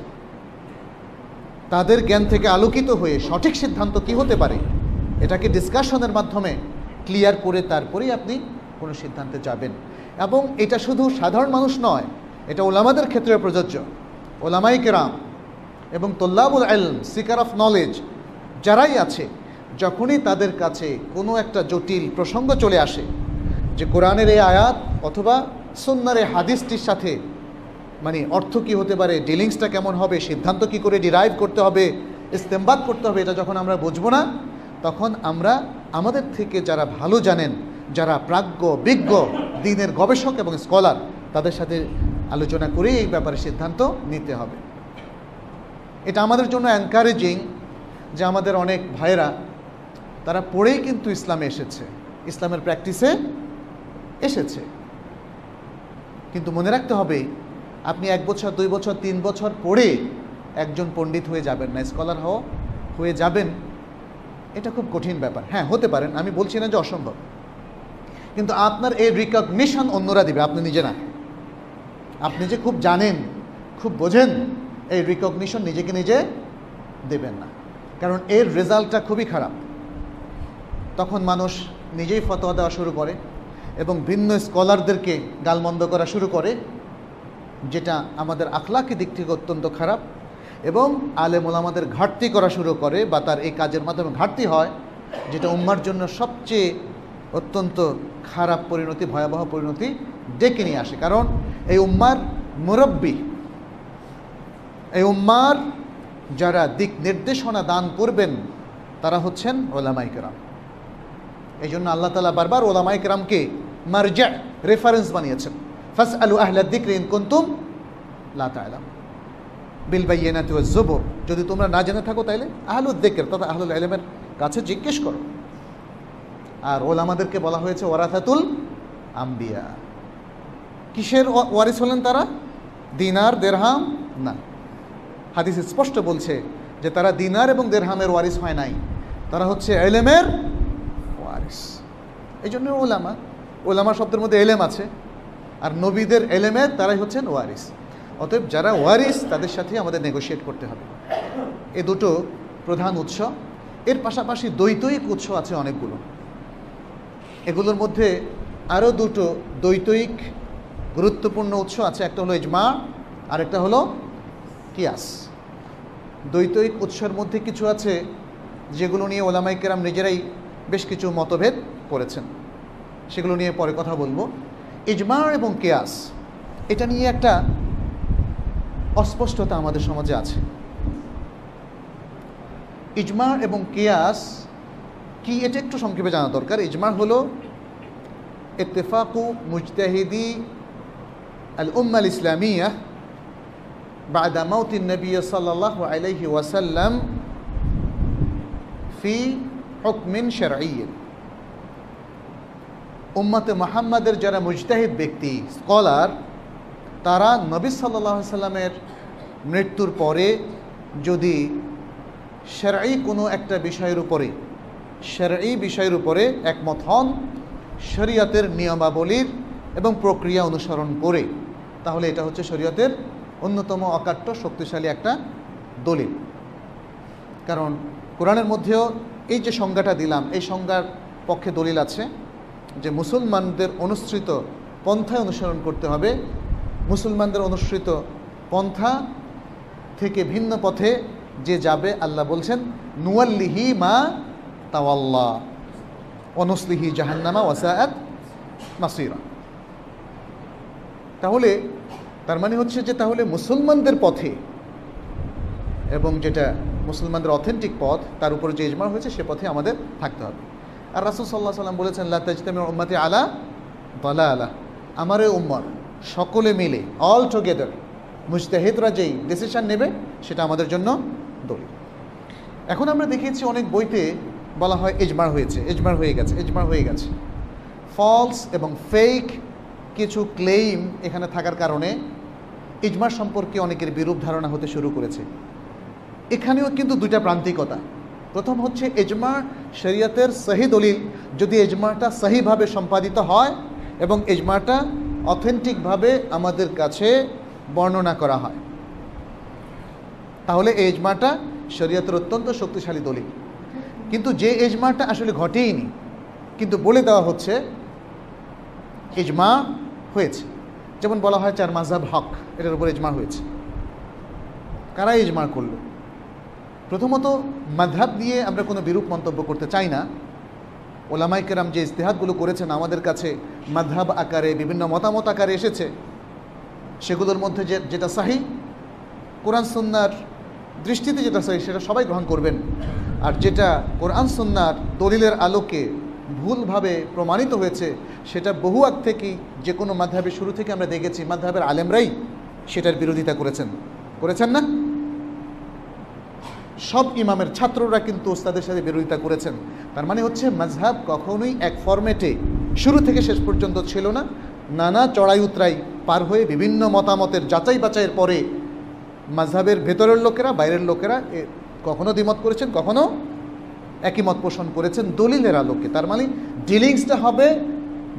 তাদের জ্ঞান থেকে আলোকিত হয়ে সঠিক সিদ্ধান্ত কি হতে পারে এটাকে ডিসকাশনের মাধ্যমে ক্লিয়ার করে তারপরেই আপনি কোনো সিদ্ধান্তে যাবেন। এবং এটা শুধু সাধারণ মানুষ নয়, এটা ওলামাদের ক্ষেত্রে প্রযোজ্য। ওলামায়ে কেরাম এবং তোল্লাবুল ইলম, সিকার অফ নলেজ যারাই আছে, যখনই তাদের কাছে কোনো একটা জটিল প্রসঙ্গ চলে আসে যে কোরআনের এই আয়াত অথবা সুন্নাহর এই হাদিসটির সাথে মানে অর্থ কী হতে পারে, ডিলিংসটা কেমন হবে, সিদ্ধান্ত কী করে ডিরাইভ করতে হবে, ইস্তেমবাদ করতে হবে, এটা যখন আমরা বুঝবো না, তখন আমরা আমাদের থেকে যারা ভালো জানেন, যারা প্রাজ্ঞ বিজ্ঞ দ্বীনের গবেষক এবং স্কলার, তাদের সাথে আলোচনা করে এই ব্যাপারে সিদ্ধান্ত নিতে হবে। এটা আমাদের জন্য এনকারেজিং যে আমাদের অনেক ভাইয়েরা তারা পড়েই কিন্তু ইসলামে এসেছে, ইসলামের প্র্যাকটিসে এসেছে। কিন্তু মনে রাখতে হবে, আপনি 1 বছর 2 বছর 3 বছর পড়ে একজন পণ্ডিত হয়ে যাবেন না, স্কলার হয়ে যাবেন, এটা খুব কঠিন ব্যাপার। হ্যাঁ, হতে পারেন, আমি বলছি না যে অসম্ভব, কিন্তু আপনার এই রিকগনিশন অন্যরা দিবে, আপনি নিজে না। আপনি যে খুব জানেন, খুব বোঝেন, এই রিকগনিশন নিজেকে নিজে দেবেন না, কারণ এর রেজাল্টটা খুবই খারাপ। তখন মানুষ নিজেই ফতোয়া দেওয়া শুরু করে এবং ভিন্ন স্কলারদেরকে গালমন্দ করা শুরু করে, যেটা আমাদের আখলাকি দিক থেকে অত্যন্ত খারাপ, এবং আলেম ওলামাদের ঘাটতি করা শুরু করে, বা তার এই কাজের মাধ্যমে ঘাটতি হয়, যেটা উম্মার জন্য সবচেয়ে অত্যন্ত খারাপ পরিণতি, ভয়াবহ পরিণতি ডেকে নিয়ে আসে। কারণ এই উম্মার মুরব্বী, এই উম্মার যারা দিক নির্দেশনা দান করবেন, তারা হচ্ছেন ওলামায়ে কেরাম। এই জন্য আল্লাহ তাআলা বারবার ওলামায়ে কেরামকে মারজা, রেফারেন্স বানিয়েছেন। ফাসআলু আহলা যিকরি ইন কুনতুম লা তা'লামুন বিল বাইয়িনাতি ওয়াজ যুবুর। যদি তোমরা না জেনে থাকো তাহলে আহলুদ যিকর তথা আহলুল ইলমের কাছে জিজ্ঞেস করো। আর ওলামাদেরকে বলা হয়েছে ওয়ারাসাতুল আম্বিয়া। কিসের ওয়ারিস হলেন তারা? দিনার, দিরহাম না। হাদিস স্পষ্ট বলছে যে তারা দিনার এবং দিরহামের ওয়ারিস হয় নাই, তারা হচ্ছে ইলমের ওয়ারিস। এই জন্য ওলামা, ওলামা শব্দের মধ্যে এলেম আছে, আর নবীদের এলেমের তারাই হচ্ছেন ওয়ারিস। অতএব যারা ওয়ারিস তাদের সাথে আমাদের নেগোশিয়েট করতে হবে। এ দুটো প্রধান উৎস। এর পাশাপাশি দ্বৈতয়িক উৎস আছে অনেকগুলো। এগুলোর মধ্যে আরও দুটো দ্বৈতয়িক গুরুত্বপূর্ণ উৎস আছে। একটা হলো ইজমা, আর একটা হলো কিয়াস। দ্বৈতয়িক উৎসের মধ্যে কিছু আছে যেগুলো নিয়ে ওলামায়ে কেরাম নিজেরাই বেশ কিছু মতভেদ করেছেন, সেগুলো নিয়ে পরে কথা বলবো। ইজমা এবং কিয়াস, এটা নিয়ে একটা অস্পষ্টতা আমাদের সমাজে আছে। ইজমা এবং কিয়াস কি, এটা একটু সংক্ষেপে জানা দরকার। ইজমা হলো ইত্তেফাকু মুজতাহিদি আল উম্মাহ আল ইসলামিয়া বা'দা মাউতিন নবী সাল্লাল্লাহু আলাইহি ওয়াসাল্লাম ফি হুকমিন শারঈয়্যিন। উম্মতে মুহাম্মাদের যারা মুজতাহিদ ব্যক্তি, স্কলার, তারা নবী সাল্লাল্লাহু আলাইহি সাল্লামের মৃত্যুর পরে যদি শারঈ কোনো একটা বিষয়ের উপরে, শারঈ বিষয়ের উপরে একমত হন, শরীয়তের নিয়মাবলীর এবং প্রক্রিয়া অনুসরণ করে, তাহলে এটা হচ্ছে শরীয়তের অন্যতম অকাট্য শক্তিশালী একটা দলিল। কারণ কোরআনের মধ্যেও এই যে সংজ্ঞাটা দিলাম, এই সংজ্ঞার পক্ষে দলিল আছে যে মুসলমানদের অনুসৃত পন্থায় অনুসরণ করতে হবে। মুসলমানদের অনুসৃত পন্থা থেকে ভিন্ন পথে যে যাবে, আল্লাহ বলছেন নুয়াল্লিহি মা তাওয়াল্লা অনুসলিহি জাহান্নামা ওয়াসাআত মাসিরা। তাহলে তার মানে হচ্ছে যে তাহলে মুসলমানদের পথে এবং যেটা মুসলমানদের অথেন্টিক পথ তার উপরে যে ইজমা হয়েছে সে পথে আমাদের থাকতে হবে। আর রাসূল সাল্লাল্লাহু আলাইহি ওয়াসাল্লাম বলেছেন লা তাজতামিউ উম্মতি আলা দালালাহ, আমার এই উম্মত সকলে মিলে অল টুগেদার মুজতাহিদরা যেই ডিসিশন নেবে সেটা আমাদের জন্য দলিল। এখন আমরা দেখেছি অনেক বইতে বলা হয় ইজমা হয়েছে, ইজমা হয়ে গেছে, ইজমা হয়ে গেছে। ফলস এবং ফেক কিছু ক্লেইম এখানে থাকার কারণে ইজমা সম্পর্কে অনেকের বিরূপ ধারণা হতে শুরু করেছে। এখানেও কিন্তু দুইটা প্রান্তিকতা। প্রথম হচ্ছে ইজমা শরীয়তের সহি দলিল যদি ইজমাটা সহিভাবে সম্পাদিত হয় এবং ইজমাটা অথেন্টিকভাবে আমাদের কাছে বর্ণনা করা হয়, তাহলে এই ইজমাটা শরীয়তের অত্যন্ত শক্তিশালী দলিল। কিন্তু যে ইজমাটা আসলে ঘটেইনি কিন্তু বলে দেওয়া হচ্ছে ইজমা হয়েছে, যেমন বলা হয় চার মাযহাব হক, এটার উপর ইজমা হয়েছে। কারা ইজমা করলো? প্রথমত মাযহাব নিয়ে আমরা কোনো বিরূপ মন্তব্য করতে চাই না। ওলামায়ে কেরাম যে ইজতিহাদগুলো করেছেন আমাদের কাছে মাযহাব আকারে বিভিন্ন মতামত আকারে এসেছে, সেগুলোর মধ্যে যেটা সহি কোরআন সুন্নাহর দৃষ্টিতে যেটা সহি সেটা সবাই গ্রহণ করবেন। আর যেটা কোরআন সুন্নাহর দলিলের আলোকে ভুলভাবে প্রমাণিত হয়েছে সেটা বহু আগ থেকেই যে কোনো মাযহাবের শুরু থেকে আমরা দেখেছি মাযহাবের আলেমরাই সেটার বিরোধিতা করেছেন না? সব ইমামের ছাত্ররা কিন্তু ওস্তাদের সাথে বিরোধিতা করেছেন। তার মানে হচ্ছে মাযহাব কখনোই এক ফরম্যাটে শুরু থেকে শেষ পর্যন্ত ছিল না। নানা চড়াই উতরাই পার হয়ে বিভিন্ন মতামতের যাচাই বাছাইয়ের পরে মাযহাবের ভেতরের লোকেরা বাইরের লোকেরা কখনো দ্বিমত করেছেন, কখনো একই মত পোষণ করেছেন দলিলের আলোকে। তার মানে ডিলিংসটা হবে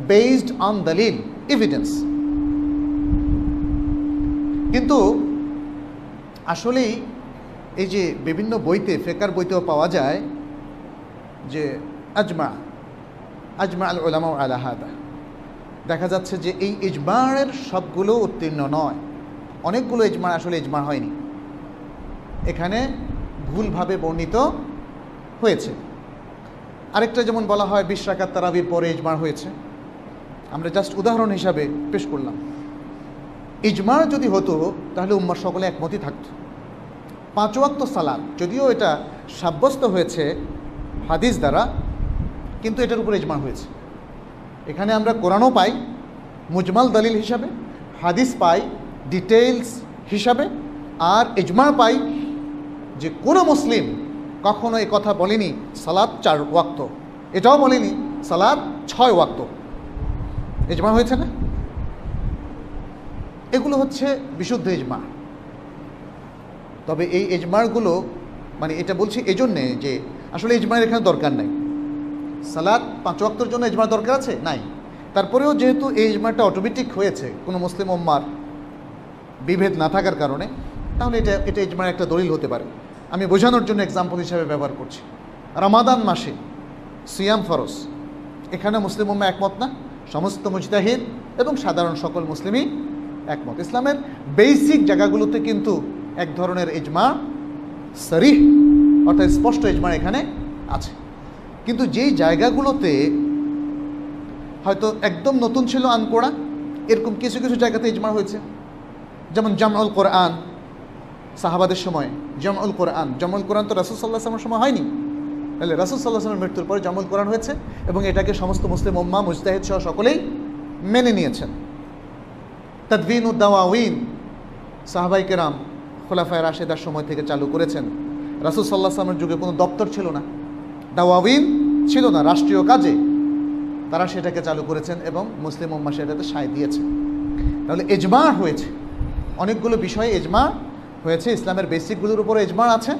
বেসড অন দলিল, এভিডেন্স। কিন্তু আসলেই এই যে বিভিন্ন বইতে, ফেকার বইতেও পাওয়া যায় যে আজমা আল উলামা আলা হাদা, দেখা যাচ্ছে যে এই ইজমারের সবগুলো উত্তীর্ণ নয়, অনেকগুলো ইজমা আসলে ইজমা হয়নি, এখানে ভুলভাবে বর্ণিত হয়েছে। আরেকটা যেমন বলা হয় 20 রাকাত তারাবির পরে ইজমা হয়েছে, আমরা জাস্ট উদাহরণ হিসাবে পেশ করলাম। ইজমা যদি হতো তাহলে উম্মার সকলে একমতই থাকতো। 5 ওয়াক্ত সালাত যদিও এটা সাব্যস্ত হয়েছে হাদিস দ্বারা, কিন্তু এটার উপর ইজমা হয়েছে। এখানে আমরা কোরআনও পাই মুজমাল দলিল হিসাবে, হাদিস পাই ডিটেইলস হিসাবে, আর ইজমা পাই যে কোনো মুসলিম কখনো এই কথা বলেনি সালাত 4 ওয়াক্ত, এটাও বলেনি সালাত 6 ওয়াক্ত। ইজমা হয়েছে না? এগুলো হচ্ছে বিশুদ্ধ ইজমা। তবে এই ইজমারগুলো মানে এটা বলছি এই জন্যে যে আসলে ইজমার এখানে দরকার নাই। সালাত 5 ওয়াক্তের জন্য ইজমার দরকার আছে নাই, তারপরেও যেহেতু এই ইজমাটা অটোমেটিক হয়েছে কোনো মুসলিম উম্মার বিভেদ না থাকার কারণে, তাহলে এটা ইজমার একটা দলিল হতে পারে। আমি বোঝানোর জন্য এক্সাম্পল হিসাবে ব্যবহার করছি। রমাদান মাসে সিয়াম ফরজ, এখানে মুসলিম উম্মা একমত না? সমস্ত মুজতাহিদ এবং সাধারণ সকল মুসলিমই একমত। ইসলামের বেসিক জায়গাগুলোতে কিন্তু এক ধরনের ইজমা সরিহ অর্থাৎ স্পষ্ট ইজমা এখানে আছে। কিন্তু যেই জায়গাগুলোতে হয়তো একদম নতুন ছিল আনকোড়া, এরকম কিছু কিছু জায়গাতে ইজমা হয়েছে। যেমন জামউল কোরআন, সাহাবাদের সময় জামউল কোরআন তো রাসূল সাল্লাল্লাহু আলাইহি ওয়াসাল্লামের সময় হয়নি, তাহলে রাসূল সাল্লাল্লাহু আলাইহি ওয়াসাল্লামের মৃত্যুর পরে জামউল কোরআন হয়েছে এবং এটাকে সমস্ত মুসলিম উম্মাহ মুজতাহিদ সহ সকলেই মেনে নিয়েছেন। তাদবিনুদ দাওয়াউইন সাহাবায়ে কেরাম খোলাফায়ে রাশেদার সময় থেকে চালু করেছেন। রাসূল সাল্লাল্লাহু আলাইহি ওয়াসাল্লামের যুগে কোনো দপ্তর ছিল না, দাওয়াউইন ছিল না, রাষ্ট্রীয় কাজে তারা সেটাকে চালু করেছেন এবং মুসলিম উম্মাহ সেটাতে সায় দিয়েছে। তাহলে ইজমা হয়েছে, অনেকগুলো বিষয়ে ইজমা হয়েছে। ইসলামের বেসিকগুলোর উপরে ইজমা আছে,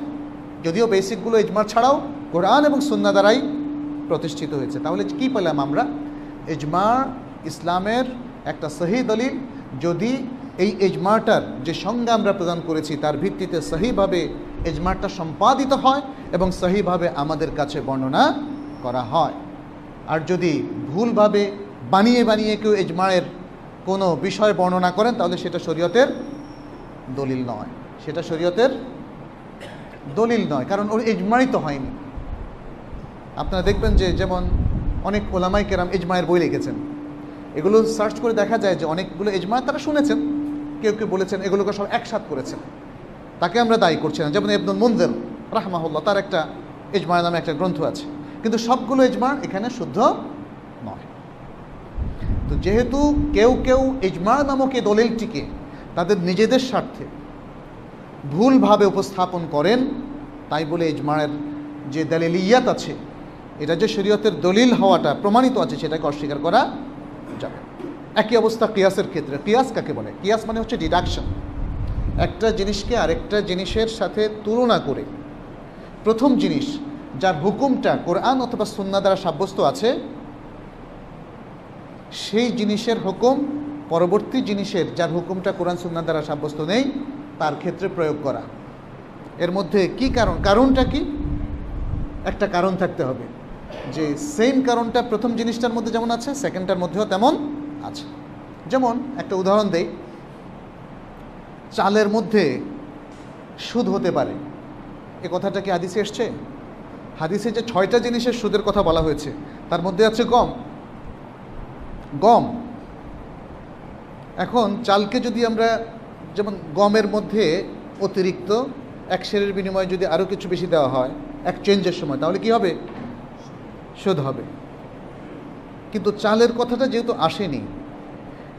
যদিও বেসিকগুলো ইজমা ছাড়াও কোরআন এবং সুন্নাহ দ্বারাই প্রতিষ্ঠিত হয়েছে। তাহলে কি পেলাম আমরা? ইজমা ইসলামের একটা সহি দলিল, যদি এই ইজমাটার যে সংজ্ঞা আমরা প্রদান করেছি তার ভিত্তিতে সহিভাবে ইজমাটা সম্পাদিত হয় এবং সহিভাবে আমাদের কাছে বর্ণনা করা হয়। আর যদি ভুলভাবে বানিয়ে কেউ ইজমায়ের কোনো বিষয় বর্ণনা করেন তাহলে সেটা শরীয়তের দলিল নয়, সেটা শরীয়তের দলিল নয়, কারণ ওর ইজমাই তো হয়নি। আপনারা দেখবেন যে যেমন অনেক ওলামায়ে কেরাম ইজমায়ের বই লিখেছেন, এগুলো সার্চ করে দেখা যায় যে অনেকগুলো ইজমা তারা শুনেছেন, কেউ কেউ বলেছেন, এগুলোকে সব একসাথ করেছেন, তাকে আমরা দায়ী করছি না। যেমন ইবনুল মুনজির রাহমাহুল্লাহ, তার একটা ইজমা নামে একটা গ্রন্থ আছে, কিন্তু সবগুলো ইজমা এখানে শুদ্ধ নয়। তো যেহেতু কেউ কেউ ইজমা নামক এই দলিলটিকে তাদের নিজেদের স্বার্থে ভুলভাবে উপস্থাপন করেন, তাই বলে ইজমায়ের যে দালিলিয়াত আছে, এটা যে শরীয়তের দলিল হওয়াটা প্রমাণিত আছে, সেটাকে অস্বীকার করা যাবে। একই অবস্থা কিয়াসের ক্ষেত্রে। কিয়াস কাকে বলে? কিয়াস মানে হচ্ছে ডিডাকশন, একটা জিনিসকে আরেকটা জিনিসের সাথে তুলনা করে প্রথম জিনিস যার হুকুমটা কোরআন অথবা সুন্নাহ দ্বারা সাব্যস্ত আছে, সেই জিনিসের হুকুম পরবর্তী জিনিসের যার হুকুমটা কোরআন সুন্নাহ দ্বারা সাব্যস্ত নেই তার ক্ষেত্রে প্রয়োগ করা। এর মধ্যে কি কারণ? কারণটা কি? একটা কারণ থাকতে হবে যে সেম কারণটা প্রথম জিনিসটার মধ্যে যেমন আছে সেকেন্ডটার মধ্যেও তেমন আছে। যেমন একটা উদাহরণ দেই, চালের মধ্যে সুদ হতে পারে, এ কথাটা কি হাদিসে এসছে? হাদিসে যে 6টা জিনিসের সুদের কথা বলা হয়েছে তার মধ্যে আছে গম। এখন চালকে যদি আমরা, যেমন গমের মধ্যে অতিরিক্ত 1 সেরের বিনিময়ে যদি আরও কিছু বেশি দেওয়া হয় এক্সচেঞ্জের সময়, তাহলে কি হবে? সুদ হবে। কিন্তু চালের কথাটা যেহেতু আসেনি,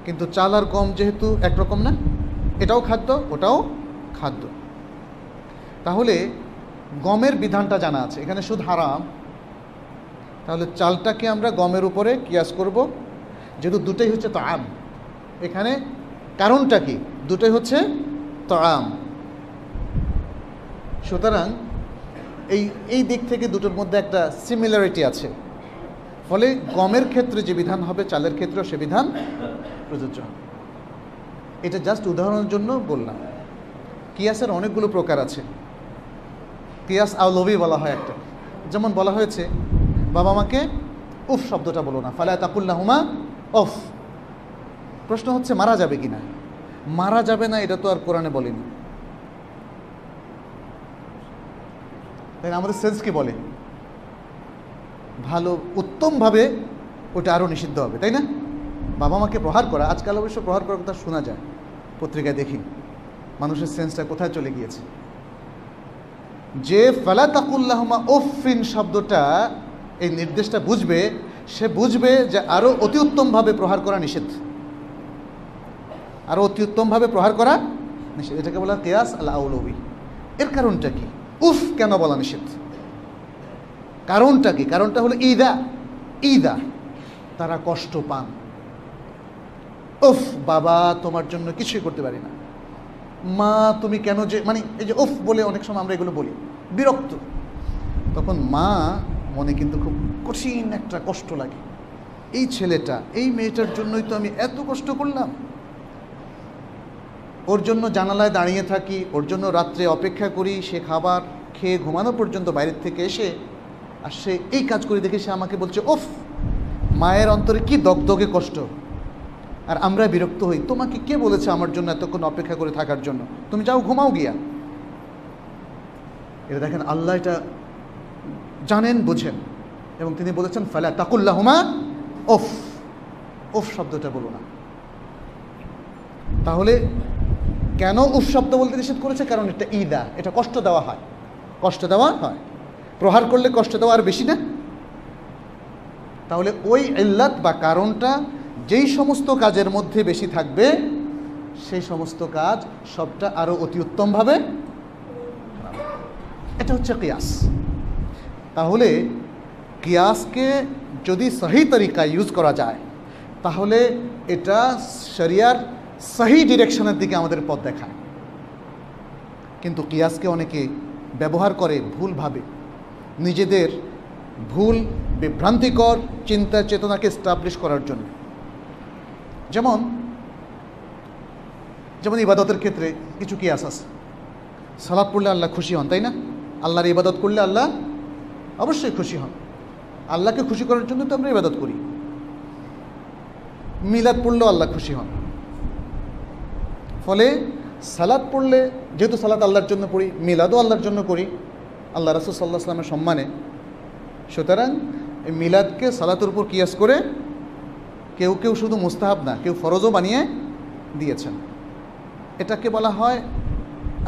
কিন্তু চাল আর গম যেহেতু একরকম না, এটাও খাদ্য ওটাও খাদ্য, তাহলে গমের বিধানটা জানা আছে, এখানে সুদ হারাম, তাহলে চালটাকে আমরা গমের উপরে কিয়াস করব, যেহেতু দুটোই হচ্ছে তাআম। এখানে কারণটা কি? দুটোই হচ্ছে তাআম, সুতরাং এই দিক থেকে দুটোর মধ্যে একটা সিমিলারিটি আছে, ফলে গমের ক্ষেত্রে যে বিধান হবে চালের ক্ষেত্রেও সে বিধান প্রযোজ্য হবে। এটা জাস্ট উদাহরণের জন্য বললাম। কিয়াসের অনেকগুলো প্রকার আছে। কিয়াস আউলবি বলা হয় একটা, যেমন বলা হয়েছে বাবা মাকে উফ শব্দটা বলো না, ফালা তাকুল্লাহুমা উফ। প্রশ্ন হচ্ছে মারা যাবে কিনা? মারা যাবে না এটা তো আর কোরআনে বলেনি, তাই আমাদের সেন্স কি বলে? ভালো উত্তমভাবে ওটা আরও নিষিদ্ধ হবে, তাই না? বাবা মাকে প্রহার করা, আজকাল অবশ্য প্রহার করার কথা শোনা যায়, পত্রিকায় দেখি, মানুষের সেন্সটা কোথায় চলে গিয়েছে। যে ফালা তাকুল্লাহুমা উফিন শব্দটা এই নির্দেশটা বুঝবে, সে বুঝবে যে আরও অতি উত্তমভাবে প্রহার করা নিষেধ, আরও অতি উত্তমভাবে প্রহার করা নিষেধ। এটাকে বলা কিয়াস আল আউলবি। এর কারণটা কি? উফ কেন বলা নিষেধ? কারণটা কি? কারণটা হলো ঈদা তারা কষ্ট পান। উফ বাবা তোমার জন্য কিছুই করতে পারি না, মা তুমি কেন যে, মানে এই যে উফ বলে অনেক সময় আমরা এগুলো বলি, বিরক্ত, তখন মা মনে কিন্তু খুব কঠিন একটা কষ্ট লাগে, এই ছেলেটা এই মেয়েটার জন্যই তো আমি এত কষ্ট করলাম, ওর জন্য জানালায় দাঁড়িয়ে থাকি, ওর জন্য রাত্রে অপেক্ষা করি, সে খাবার খেয়ে ঘুমানো পর্যন্ত বাইরের থেকে এসে, আর সে এই কাজ করে দেখে সে আমাকে বলছে উফ। মায়ের অন্তরে কি দগদগে কষ্ট, আর আমরা বিরক্ত হই, তোমাকে কে বলেছে আমার জন্য এতক্ষণ অপেক্ষা করে থাকার জন্য, তুমি যাও ঘুমাও গিয়া। এটা দেখেন আল্লাহ এটা জানেন বুঝেন, এবং তিনি বলেছেন ফালা তাকুল্লাহুমা উফ, উফ শব্দটা বলো না। তাহলে কেন উফ শব্দ বলতে নিষেধ করেছে? কারণ এটা ঈদা, এটা কষ্ট দেওয়া হয়, কষ্ট দেওয়া হয়, প্রহার করলে কষ্ট দেওয়া আর বেশি না। তাহলে ওই ইল্লাত বা কারণটা যেই সমস্ত কাজের মধ্যে বেশি থাকবে সেই সমস্ত কাজ সবটা আরও অতি উত্তমভাবে, এটা হচ্ছে কিয়াস। তাহলে কিয়াসকে যদি সহি তরিকায় ইউজ করা যায় তাহলে এটা শরিয়ার সহি ডিরেকশনের দিকে আমাদের পথ দেখায়। কিন্তু কিয়াসকে অনেকে ব্যবহার করে ভুলভাবে, নিজেদের ভুল বিভ্রান্তিকর চিন্তা চেতনাকে এস্টাবলিশ করার জন্য। যেমন ইবাদতের ক্ষেত্রে কিছু কিয়াস আছে। সালাত পড়লে আল্লাহ খুশি হন, তাই না? আল্লাহর ইবাদত করলে আল্লাহ অবশ্যই খুশি হন, আল্লাহকে খুশি করার জন্য তো আমরা ইবাদত করি। মিলাদ পড়লেও আল্লাহ খুশি হন। ফলে সালাত পড়লে, যেহেতু সালাত আল্লাহর জন্য পড়ি, মিলাদও আল্লাহর জন্য করি আল্লাহ রাসূল সাল্লাল্লাহু আলাইহি ওয়াসাল্লামের সম্মানে, সুতরাং এই মিলাদকে সালাতের উপর কিয়াস করে কেউ কেউ শুধু মুস্তাহাব না, কেউ ফরজও বানিয়ে দিয়েছেন। এটাকে বলা হয়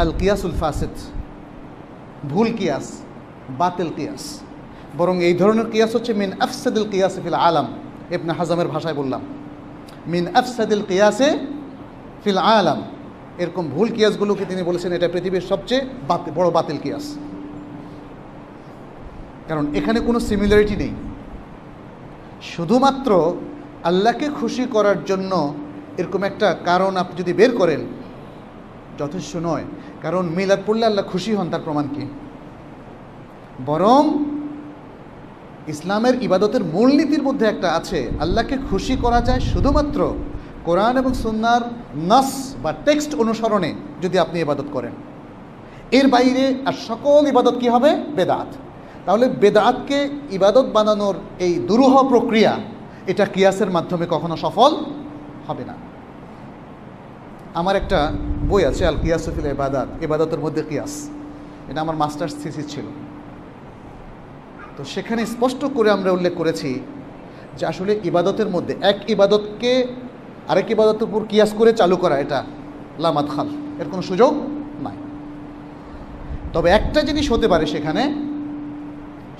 আল কিয়াসুল ফাসিদ, ভুল কিয়াস, বাতিল কিয়াস। বরং এই ধরনের কিয়াস হচ্ছে মিন আফসাদিল কিয়াসে ফিল আলাম, ইবনে হাজামের ভাষায় বললাম, মিন আফসাদিল কিয়াসে ফিল আলাম। এরকম ভুল কিয়াসগুলোকে তিনি বলেছেন এটা পৃথিবীর সবচেয়ে বড় বাতিল কিয়াস, কারণ এখানে কোনো সিমিলারিটি নেই। শুধুমাত্র আল্লাহকে খুশি করার জন্য এরকম একটা কারণ আপনি যদি বের করেন, যথেষ্ট নয়। কারণ মিলাদ পড়লে আল্লাহ খুশি হন তার প্রমাণ কি? বরং ইসলামের ইবাদতের মূলনীতির মধ্যে একটা আছে, আল্লাহকে খুশি করা যায় শুধুমাত্র কোরআন এবং সুন্নাহর নাস বা টেক্সট অনুসরণে যদি আপনি ইবাদত করেন। এর বাইরে আর সকল ইবাদত কি হবে? বেদাত। তাহলে বেদাতকে ইবাদত বানানোর এই দুরূহ প্রক্রিয়া, এটা কিয়াসের মাধ্যমে কখনো সফল হবে না। আমার একটা বই আছে আল কিয়াসু ফিল ইবাদাত, ইবাদতের মধ্যে কিয়াস, এটা আমার মাস্টার্স থিসিস ছিল। তো সেখানে স্পষ্ট করে আমরা উল্লেখ করেছি যে আসলে ইবাদতের মধ্যে এক ইবাদতকে আরেক ইবাদতের উপর কিয়াস করে চালু করা, এটা লা মাদখাল, এর কোনো সুযোগ নাই। তবে একটা জিনিস হতে পারে সেখানে,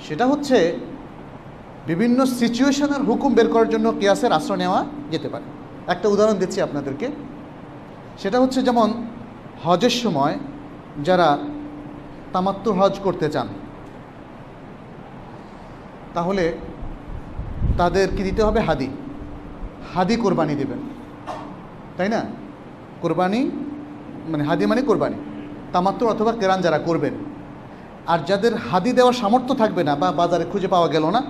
সেটা হচ্ছে বিভিন্ন সিচুয়েশনের হুকুম বের করার জন্য কিয়াসের আশ্রয় নেওয়া যেতে পারে। একটা উদাহরণ দিচ্ছি আপনাদেরকে, সেটা হচ্ছে যেমন হজের সময় যারা তামাত্তুর হজ করতে চান, তাহলে তাদের কি দিতে হবে? হাদি কোরবানি দেবেন, তাই না? কোরবানি মানে হাদি মানে কোরবানি, তামাত্তুর অথবা কেরান যারা করবেন। আর যাদের হাদি দেওয়ার সামর্থ্য থাকবে না বা বাজারে খুঁজে পাওয়া গেল না,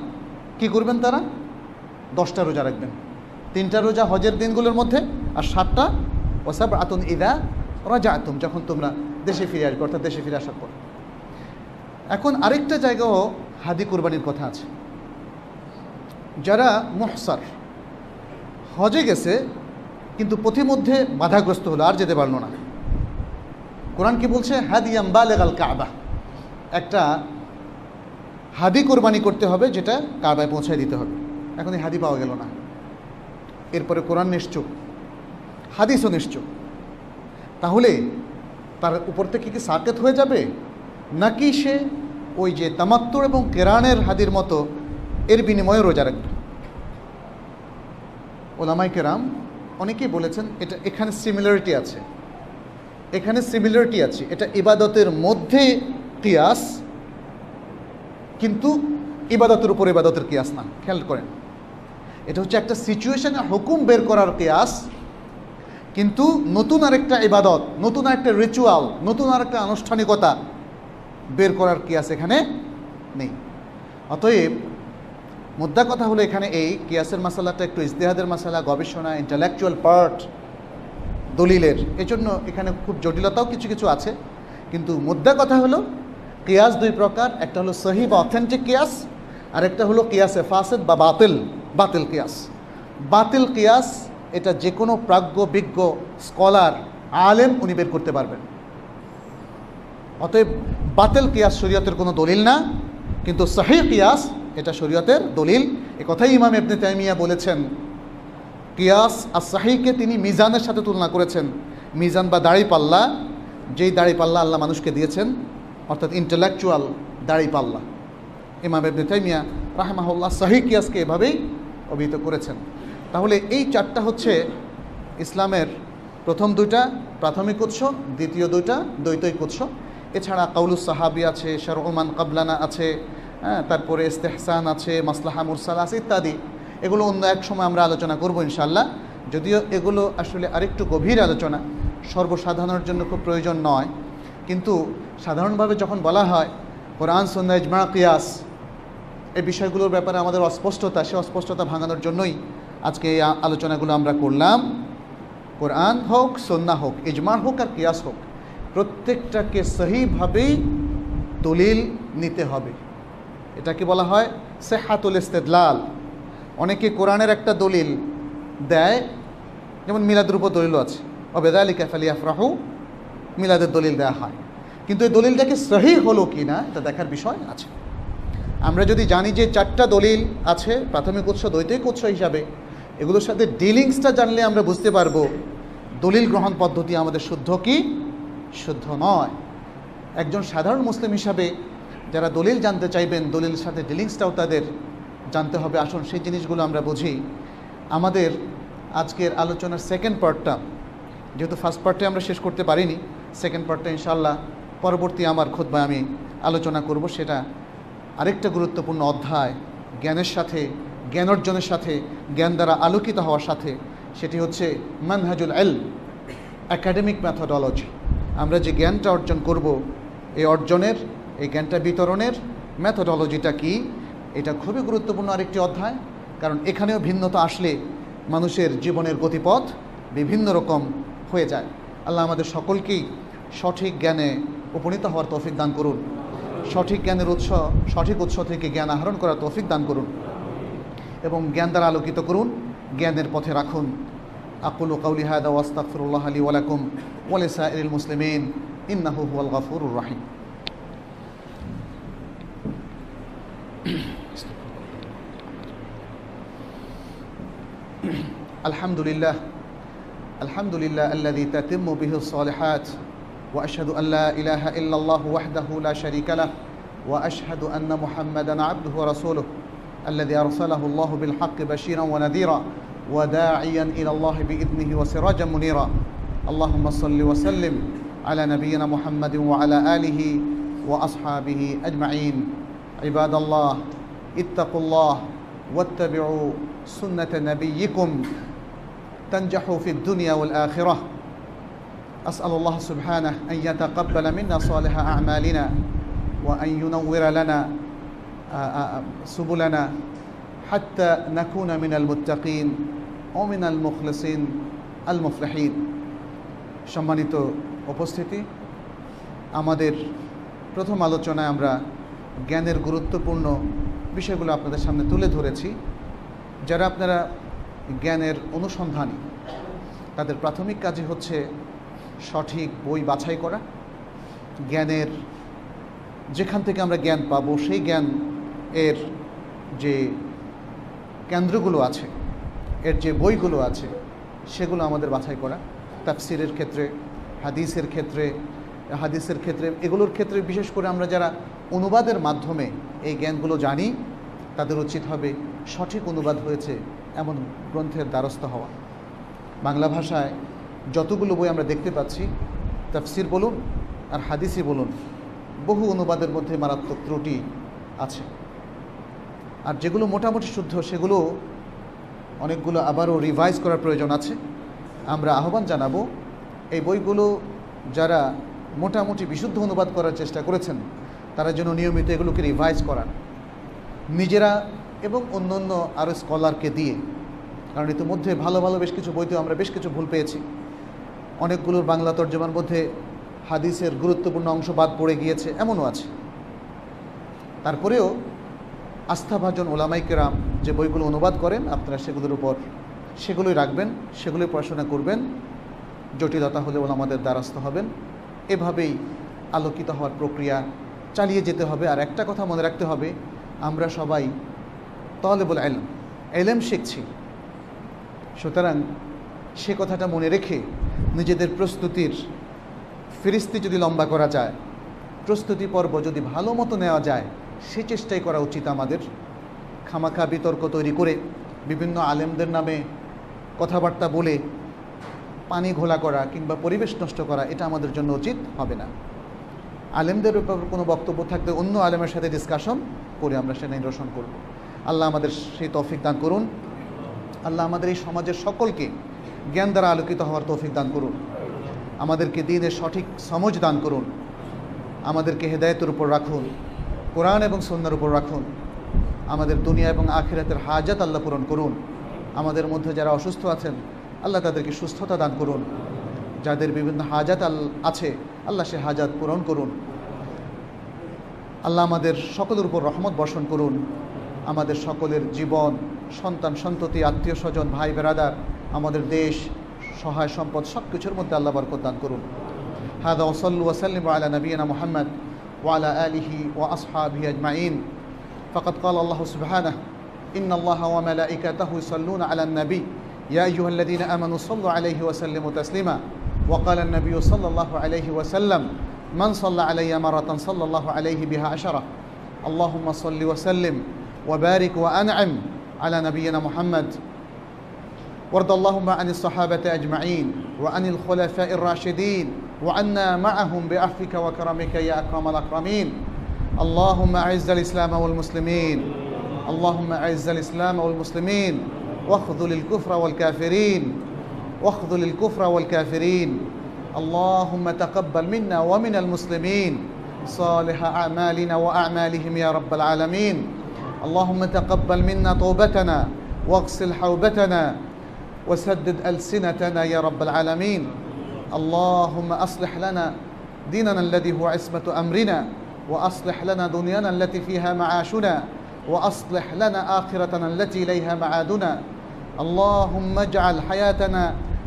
কি করবেন? তারা 10টা রোজা রাখবেন, 3টা রোজা হজের দিনগুলোর মধ্যে, আর 7টা ওয়াসাব আতুন ইদা রাজাতুম, যখন তোমরা দেশে ফিরে আসবে, অর্থাৎ দেশে ফিরে আসার পর। এখন আরেকটা জায়গাও হাদি কোরবানির কথা আছে। যারা মুহসার, হজে গেছে কিন্তু পথিমধ্যে বাধাগ্রস্ত হলো, আর যেতে পারলো না, কোরআন কি বলছে? হাদিয়াম বালিগাল কাবা, একটা হাদি কোরবানি করতে হবে যেটা কাবায় পৌঁছায় দিতে হবে। এখন এই হাদি পাওয়া গেল না, এরপরে কোরআন নিশ্চুপ, হাদিসও নিশ্চুপ, তাহলে তার উপর থেকে কি সাকেত হয়ে যাবে, নাকি সে ওই যে তামাত্তুর এবং কেরানের হাদির মতো এর বিনিময়ে রোজা রাখবে? ওলামায়ে কেরাম অনেকেই বলেছেন এটা এখানে সিমিলারিটি আছে, এটা ইবাদতের মধ্যে কিয়াস, কিন্তু ইবাদতের উপর ইবাদতের কিয়াস না। খেয়াল করেন, এটা হচ্ছে একটা সিচুয়েশনে হুকুম বের করার কিয়াস, কিন্তু নতুন আরেকটা ইবাদত, নতুন আরেকটা রিচুয়াল, নতুন আরেকটা আনুষ্ঠানিকতা বের করার কিয়াস এখানে নেই। অতএব মুদ্রা কথা হলো এখানে এই কিয়াসের মাসালাটা একটু ইজতিহাদের মাসালা, গবেষণা, ইন্টেলেকচুয়াল পার্ট দলিলের, এজন্য এখানে খুব জটিলতাও কিছু কিছু আছে। কিন্তু মুদ্রা কথা হলো কিয়াস দুই প্রকার, একটা হলো সহি বা অথেন্টিক কিয়াস, আর একটা হলো কিয়াসে ফাসিদ বা বাতিল কিয়াস। বাতিল কিয়াস এটা যে কোনো প্রাজ্ঞ, বিজ্ঞ, স্কলার, আলেম উনি বের করতে পারবেন। অতএব বাতিল কিয়াস শরীয়তের কোনো দলিল না, কিন্তু সহি কিয়াস এটা শরীয়তের দলিল। এ কথাই ইমাম ইবনে তাইমিয়া বলেছেন। কিয়াস আর সাহিকে তিনি মিজানের সাথে তুলনা করেছেন। মিজান বা দাড়িপাল্লা, যেই দাড়িপাল্লা আল্লাহ মানুষকে দিয়েছেন, অর্থাৎ ইন্টেলেকচুয়াল দাড়িপাল্লা। ইমাম ইবনে তাইমিয়া রাহিমাহুল্লাহ সহি কিয়াসকে এভাবেই অভিহিত করেছেন। তাহলে এই চারটা হচ্ছে ইসলামের প্রথম দুইটা প্রাথমিক উৎস, দ্বিতীয় দুইটা দ্বৈতৈক উৎস। এছাড়া কাউলুস সাহাবি আছে, শারউমান কাবলানা আছে, তারপরে ইস্তেহসান আছে, মাসলাহা মুরসালা আছে ইত্যাদি। এগুলো অন্য এক সময় আমরা আলোচনা করব ইনশাআল্লাহ। যদিও এগুলো আসলে আরেকটু গভীর আলোচনা, সর্বসাধারণের জন্য খুব প্রয়োজন নয়। কিন্তু সাধারণভাবে যখন বলা হয় কোরআন সুন্নাহ ইজমা কিয়াস, এই বিষয়গুলোর ব্যাপারে আমাদের অস্পষ্টতা, সে অস্পষ্টতা ভাঙানোর জন্যই আজকে এই আলোচনাগুলো আমরা করলাম। কোরআন হোক, সুন্নাহ হোক, ইজমা হোক আর কিয়াস হোক, প্রত্যেকটাকে সহিভাবেই দলিল নিতে হবে। এটাকে বলা হয় সিহাতুল ইস্তিদলাল। অনেকে কোরআনের একটা দলিল দেয়, যেমন মিলাদের উপর দলিলও আছে, ওয়াবিযালিকা ফালিয়াফরাহু, মিলাদের দলিল দেওয়া হয়। কিন্তু এই দলিলটাকে সহি হলো কি না এটা দেখার বিষয় আছে। আমরা যদি জানি যে 4টা দলিল আছে প্রাথমিক উৎস, দ্বৈতিক উৎস হিসাবে, এগুলোর সাথে ডিলিংসটা জানলে আমরা বুঝতে পারবো দলিল গ্রহণ পদ্ধতি আমাদের শুদ্ধ কি শুদ্ধ নয়। একজন সাধারণ মুসলিম হিসাবে যারা দলিল জানতে চাইবেন, দলিলের সাথে ডিলিংসটাও তাদের জানতে হবে। আসুন সেই জিনিসগুলো আমরা বুঝি। আমাদের আজকের আলোচনার সেকেন্ড পার্টটা, যেহেতু ফার্স্ট পার্টে আমরা শেষ করতে পারিনি, সেকেন্ড পার্টটা ইনশাআল্লাহ পরবর্তী আমার খুতবায় আমি আলোচনা করব। সেটা আরেকটা গুরুত্বপূর্ণ অধ্যায়, জ্ঞানের সাথে, জ্ঞান অর্জনের সাথে, জ্ঞান দ্বারা আলোকিত হওয়ার সাথে, সেটি হচ্ছে মানহাজুল ইলম, একাডেমিক মেথোডোলজি। আমরা যে জ্ঞানটা অর্জন করব, এই অর্জনের, এই জ্ঞানটা বিতরণের মেথোডোলজিটা কি, এটা খুবই গুরুত্বপূর্ণ আরেকটি অধ্যায়। কারণ এখানেও ভিন্নতা আসলে মানুষের জীবনের গতিপথ বিভিন্ন রকম হয়ে যায়। আল্লাহ আমাদের সকলকেই সঠিক জ্ঞানে উপনীত হওয়ার তৌফিক দান করুন, সঠিক জ্ঞানের উৎস, সঠিক উৎস থেকে জ্ঞান আহরণ করার তৌফিক দান করুন এবং জ্ঞান দ্বারা আলোকিত করুন, জ্ঞানের পথে রাখুন। আকুলু কাউলি হাদা ওয়া আস্তাগফিরুল্লাহ লি ওয়া লাকুম ওয়া লিসাইরিল মুসলিমিন ইন্নাহু হুয়াল গফুরুর রহিম। আলহামদুলিল্লাহ, আলহামদুলিল্লাহ আল্লাযী তাতিম্মু বিহিস সালিহাত, ওয়া আশহাদু আন লা ইলাহা ইল্লাল্লাহু ওয়াহদাহু লা শারীকা লাহ, ওয়া আশহাদু আন্না মুহাম্মাদান আবদুহু ওয়া রাসূলুহু আল্লাযী আরসালাহু আল্লাহু বিল হাক্কি বাশীরান ওয়া নাযীরা ওয়া দাঈয়ান ইলা আল্লাহি বিইذনিহি ওয়া সিরাজাম মুনীরা। আল্লাহুম্মা সাল্লি ওয়া সাল্লিম আলা নাবিয়িনা মুহাম্মাদিন ওয়া আলা আলিহি ওয়া আসহাবিহি আজমাইন। ইবাদাল্লাহ ইত্তাকুল্লাহ ওয়াত্তাবিউ সুন্নাতা নাবিয়্যিকুম তানজাহু ফিদ দুনিয়া ওয়াল আখিরাহ। আসআলুল্লাহ সুবহানাহু আন ইয়াতাকাব্বালা মিন্না সালিহা আ'মালিনা ওয়া আন ইউনাওয়িরা লানা সুবুলানা হাত্তা নাকুনা মিনাল মুত্তাকিন ওয়া মিনাল মুখলিসিন আল মুফলিহিন। সম্মানিত উপস্থিতি, আমাদের প্রথম আলোচনায় আমরা জ্ঞানের গুরুত্বপূর্ণ বিষয়গুলো আপনাদের সামনে তুলে ধরেছি। যারা আপনারা জ্ঞানের অনুসন্ধানী, তাদের প্রাথমিক কাজই হচ্ছে সঠিক বই বাছাই করা। জ্ঞানের যেখান থেকে আমরা জ্ঞান পাবো, সেই জ্ঞান এর যে কেন্দ্রগুলো আছে, এর যে বইগুলো আছে, সেগুলো আমাদের বাছাই করা। তাফসিরের ক্ষেত্রে, হাদিসের ক্ষেত্রে, এগুলোর ক্ষেত্রে বিশেষ করে আমরা যারা অনুবাদের মাধ্যমে এই জ্ঞানগুলো জানি, তাদের উচিত হবে সঠিক অনুবাদ হয়েছে এমন গ্রন্থের দ্বারস্থ হওয়া। বাংলা ভাষায় যতগুলো বই আমরা দেখতে পাচ্ছি, তাফসির বলুন আর হাদিসই বলুন, বহু অনুবাদের মধ্যে মারাত্মক ত্রুটি আছে। আর যেগুলো মোটামুটি শুদ্ধ, সেগুলো অনেকগুলো আবারও রিভাইজ করার প্রয়োজন আছে। আমরা আহ্বান জানাবো এই বইগুলো যারা মোটামুটি বিশুদ্ধ অনুবাদ করার চেষ্টা করেছেন, তারা যেন নিয়মিত এগুলোকে রিভাইজ করান, নিজেরা এবং অন্যান্য আরও স্কলারকে দিয়ে। কারণ ইতিমধ্যে ভালো ভালো বেশ কিছু বইতেও আমরা বেশ কিছু ভুল পেয়েছি। অনেকগুলোর বাংলা তর্জমার মধ্যে হাদিসের গুরুত্বপূর্ণ অংশ বাদ পড়ে গিয়েছে, এমনও আছে। তারপরেও আস্থাভাজন ওলামায়ে কেরাম যে বইগুলো অনুবাদ করেন, আপনারা সেগুলোর উপর সেগুলোই রাখবেন, সেগুলোই পড়াশোনা করবেন। জটিলতা হলে ওলামাদের দ্বারস্থ হবেন। এভাবেই আলোকিত হওয়ার প্রক্রিয়া চালিয়ে যেতে হবে। আর একটা কথা মনে রাখতে হবে, আমরা সবাই তালেবুল ইলম, ইলম শিখছি। সুতরাং সে কথাটা মনে রেখে নিজেদের প্রস্তুতির ফিরিস্তি যদি লম্বা করা যায়, প্রস্তুতি পর্ব যদি ভালো মতো নেওয়া যায়, সে চেষ্টাই করা উচিত আমাদের। খামাখা বিতর্ক তৈরি করে বিভিন্ন আলেমদের নামে কথাবার্তা বলে পানি ঘোলা করা কিংবা পরিবেশ নষ্ট করা, এটা আমাদের জন্য উচিত হবে না। আলেমদের উপর কোনো বক্তব্য থাকলে অন্য আলেমের সাথে ডিসকাশন করে আমরা সেটা নিরসন করব। আল্লাহ আমাদের সেই তৌফিক দান করুন। আল্লাহ আমাদের এই সমাজের সকলকে জ্ঞান দ্বারা আলোকিত হওয়ার তৌফিক দান করুন। আমাদেরকে দ্বীনের সঠিক সমঝ দান করুন। আমাদেরকে হেদায়েতের উপর রাখুন, কোরআন এবং সুন্নাহর উপর রাখুন। আমাদের দুনিয়া এবং আখিরাতের হাজাত আল্লাহ পূরণ করুন। আমাদের মধ্যে যারা অসুস্থ আছেন, আল্লাহ তাদেরকে সুস্থতা দান করুন। যাদের বিভিন্ন হাজাত আছে, আল্লাহ সে হাজাত পূরণ করুন। আল্লাহ আমাদের সকলের উপর রহমত বর্ষণ করুন। আমাদের সকলের জীবন, সন্তান সন্ততি, আত্মীয় স্বজন, ভাই বেরাদার, আমাদের দেশ, সহায় সম্পদ সবকিছুর মধ্যে আল্লাহ বরকত দান করুন। হাদা ওয়াসাল্লু ওয়াসাল্লিমু আলা নবিয়িনা মুহাম্মদ ওয়া আলা আলিহি ওয়া আসহাবিহি আজমাইন। ফাকাদ ক্বালা আল্লাহু সুবহানাহু ইন্নাল্লাহা ওয়া মালাইকাতাহু ইউসাল্লুনা আলান নবী ইয়া আইয়ুহাল্লাযীনা আমানু সাল্লু আলাইহি ওয়া সাল্লিমু তাসলিমা। ওয়া ক্বালা আন-নাবিয়্যু সাল্লাল্লাহু আলাইহি ওয়া সাল্লাম মান সাল্লা আলাইয়া মারাতান সাল্লাল্লাহু আলাইহি বিহা আশারা। আল্লাহুম্মা সাল্লি ওয়া সাল্লিম ওয়া বারিক ওয়া আন'আম আলা নবিয়িনা মুহাম্মদ। وارض اللهم عن الصحابة أجمعين وعن الخلفاء الراشدين وعنا معهم بعفوك وكرمك يا أكرم الأكرمين. اللهم أعز الإسلام والمسلمين، اللهم أعز الإسلام والمسلمين واخذل الكفر والكافرين، واخذل الكفر والكافرين. اللهم تقبل منا ومن المسلمين صالح أعمالنا وأعمالهم يا رب العالمين. اللهم تقبل منا توبتنا واغسل حوبتنا وسدد ألسنتنا يا رب العالمين. اللهم أصلح لنا ديننا الذي هو عصمة أمرنا، وأصلح لنا دنيانا التي فيها معاشنا، وأصلح لنا آخرتنا التي إليها معادنا. اللهم اجعل حياتنا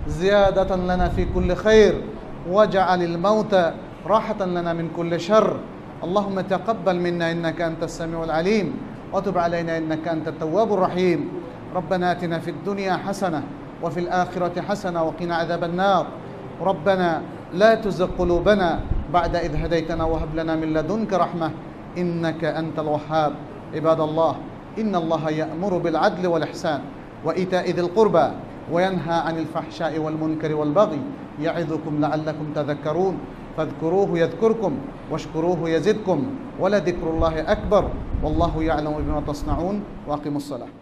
زيادة لنا في كل خير، واجعل الموت راحة لنا من كل شر. اللهم تقبل منا إنك أنت السميع العليم، وتب علينا إنك أنت التواب الرحيم. ربنا آتنا في الدنيا حسنة وفي الآخرة حسنة وقنا عذاب النار. ربنا لا تزغ قلوبنا بعد إذ هديتنا وهب لنا من لدنك رحمة إنك أنت الوهاب. عباد الله، إن الله يأمر بالعدل والإحسان وإيتاء ذي القربى وينهى عن الفحشاء والمنكر والبغي يعظكم لعلكم تذكرون. فاذكروه يذكركم واشكروه يزدكم ولذكر الله أكبر والله يعلم بما تصنعون. وأقيموا الصلاة.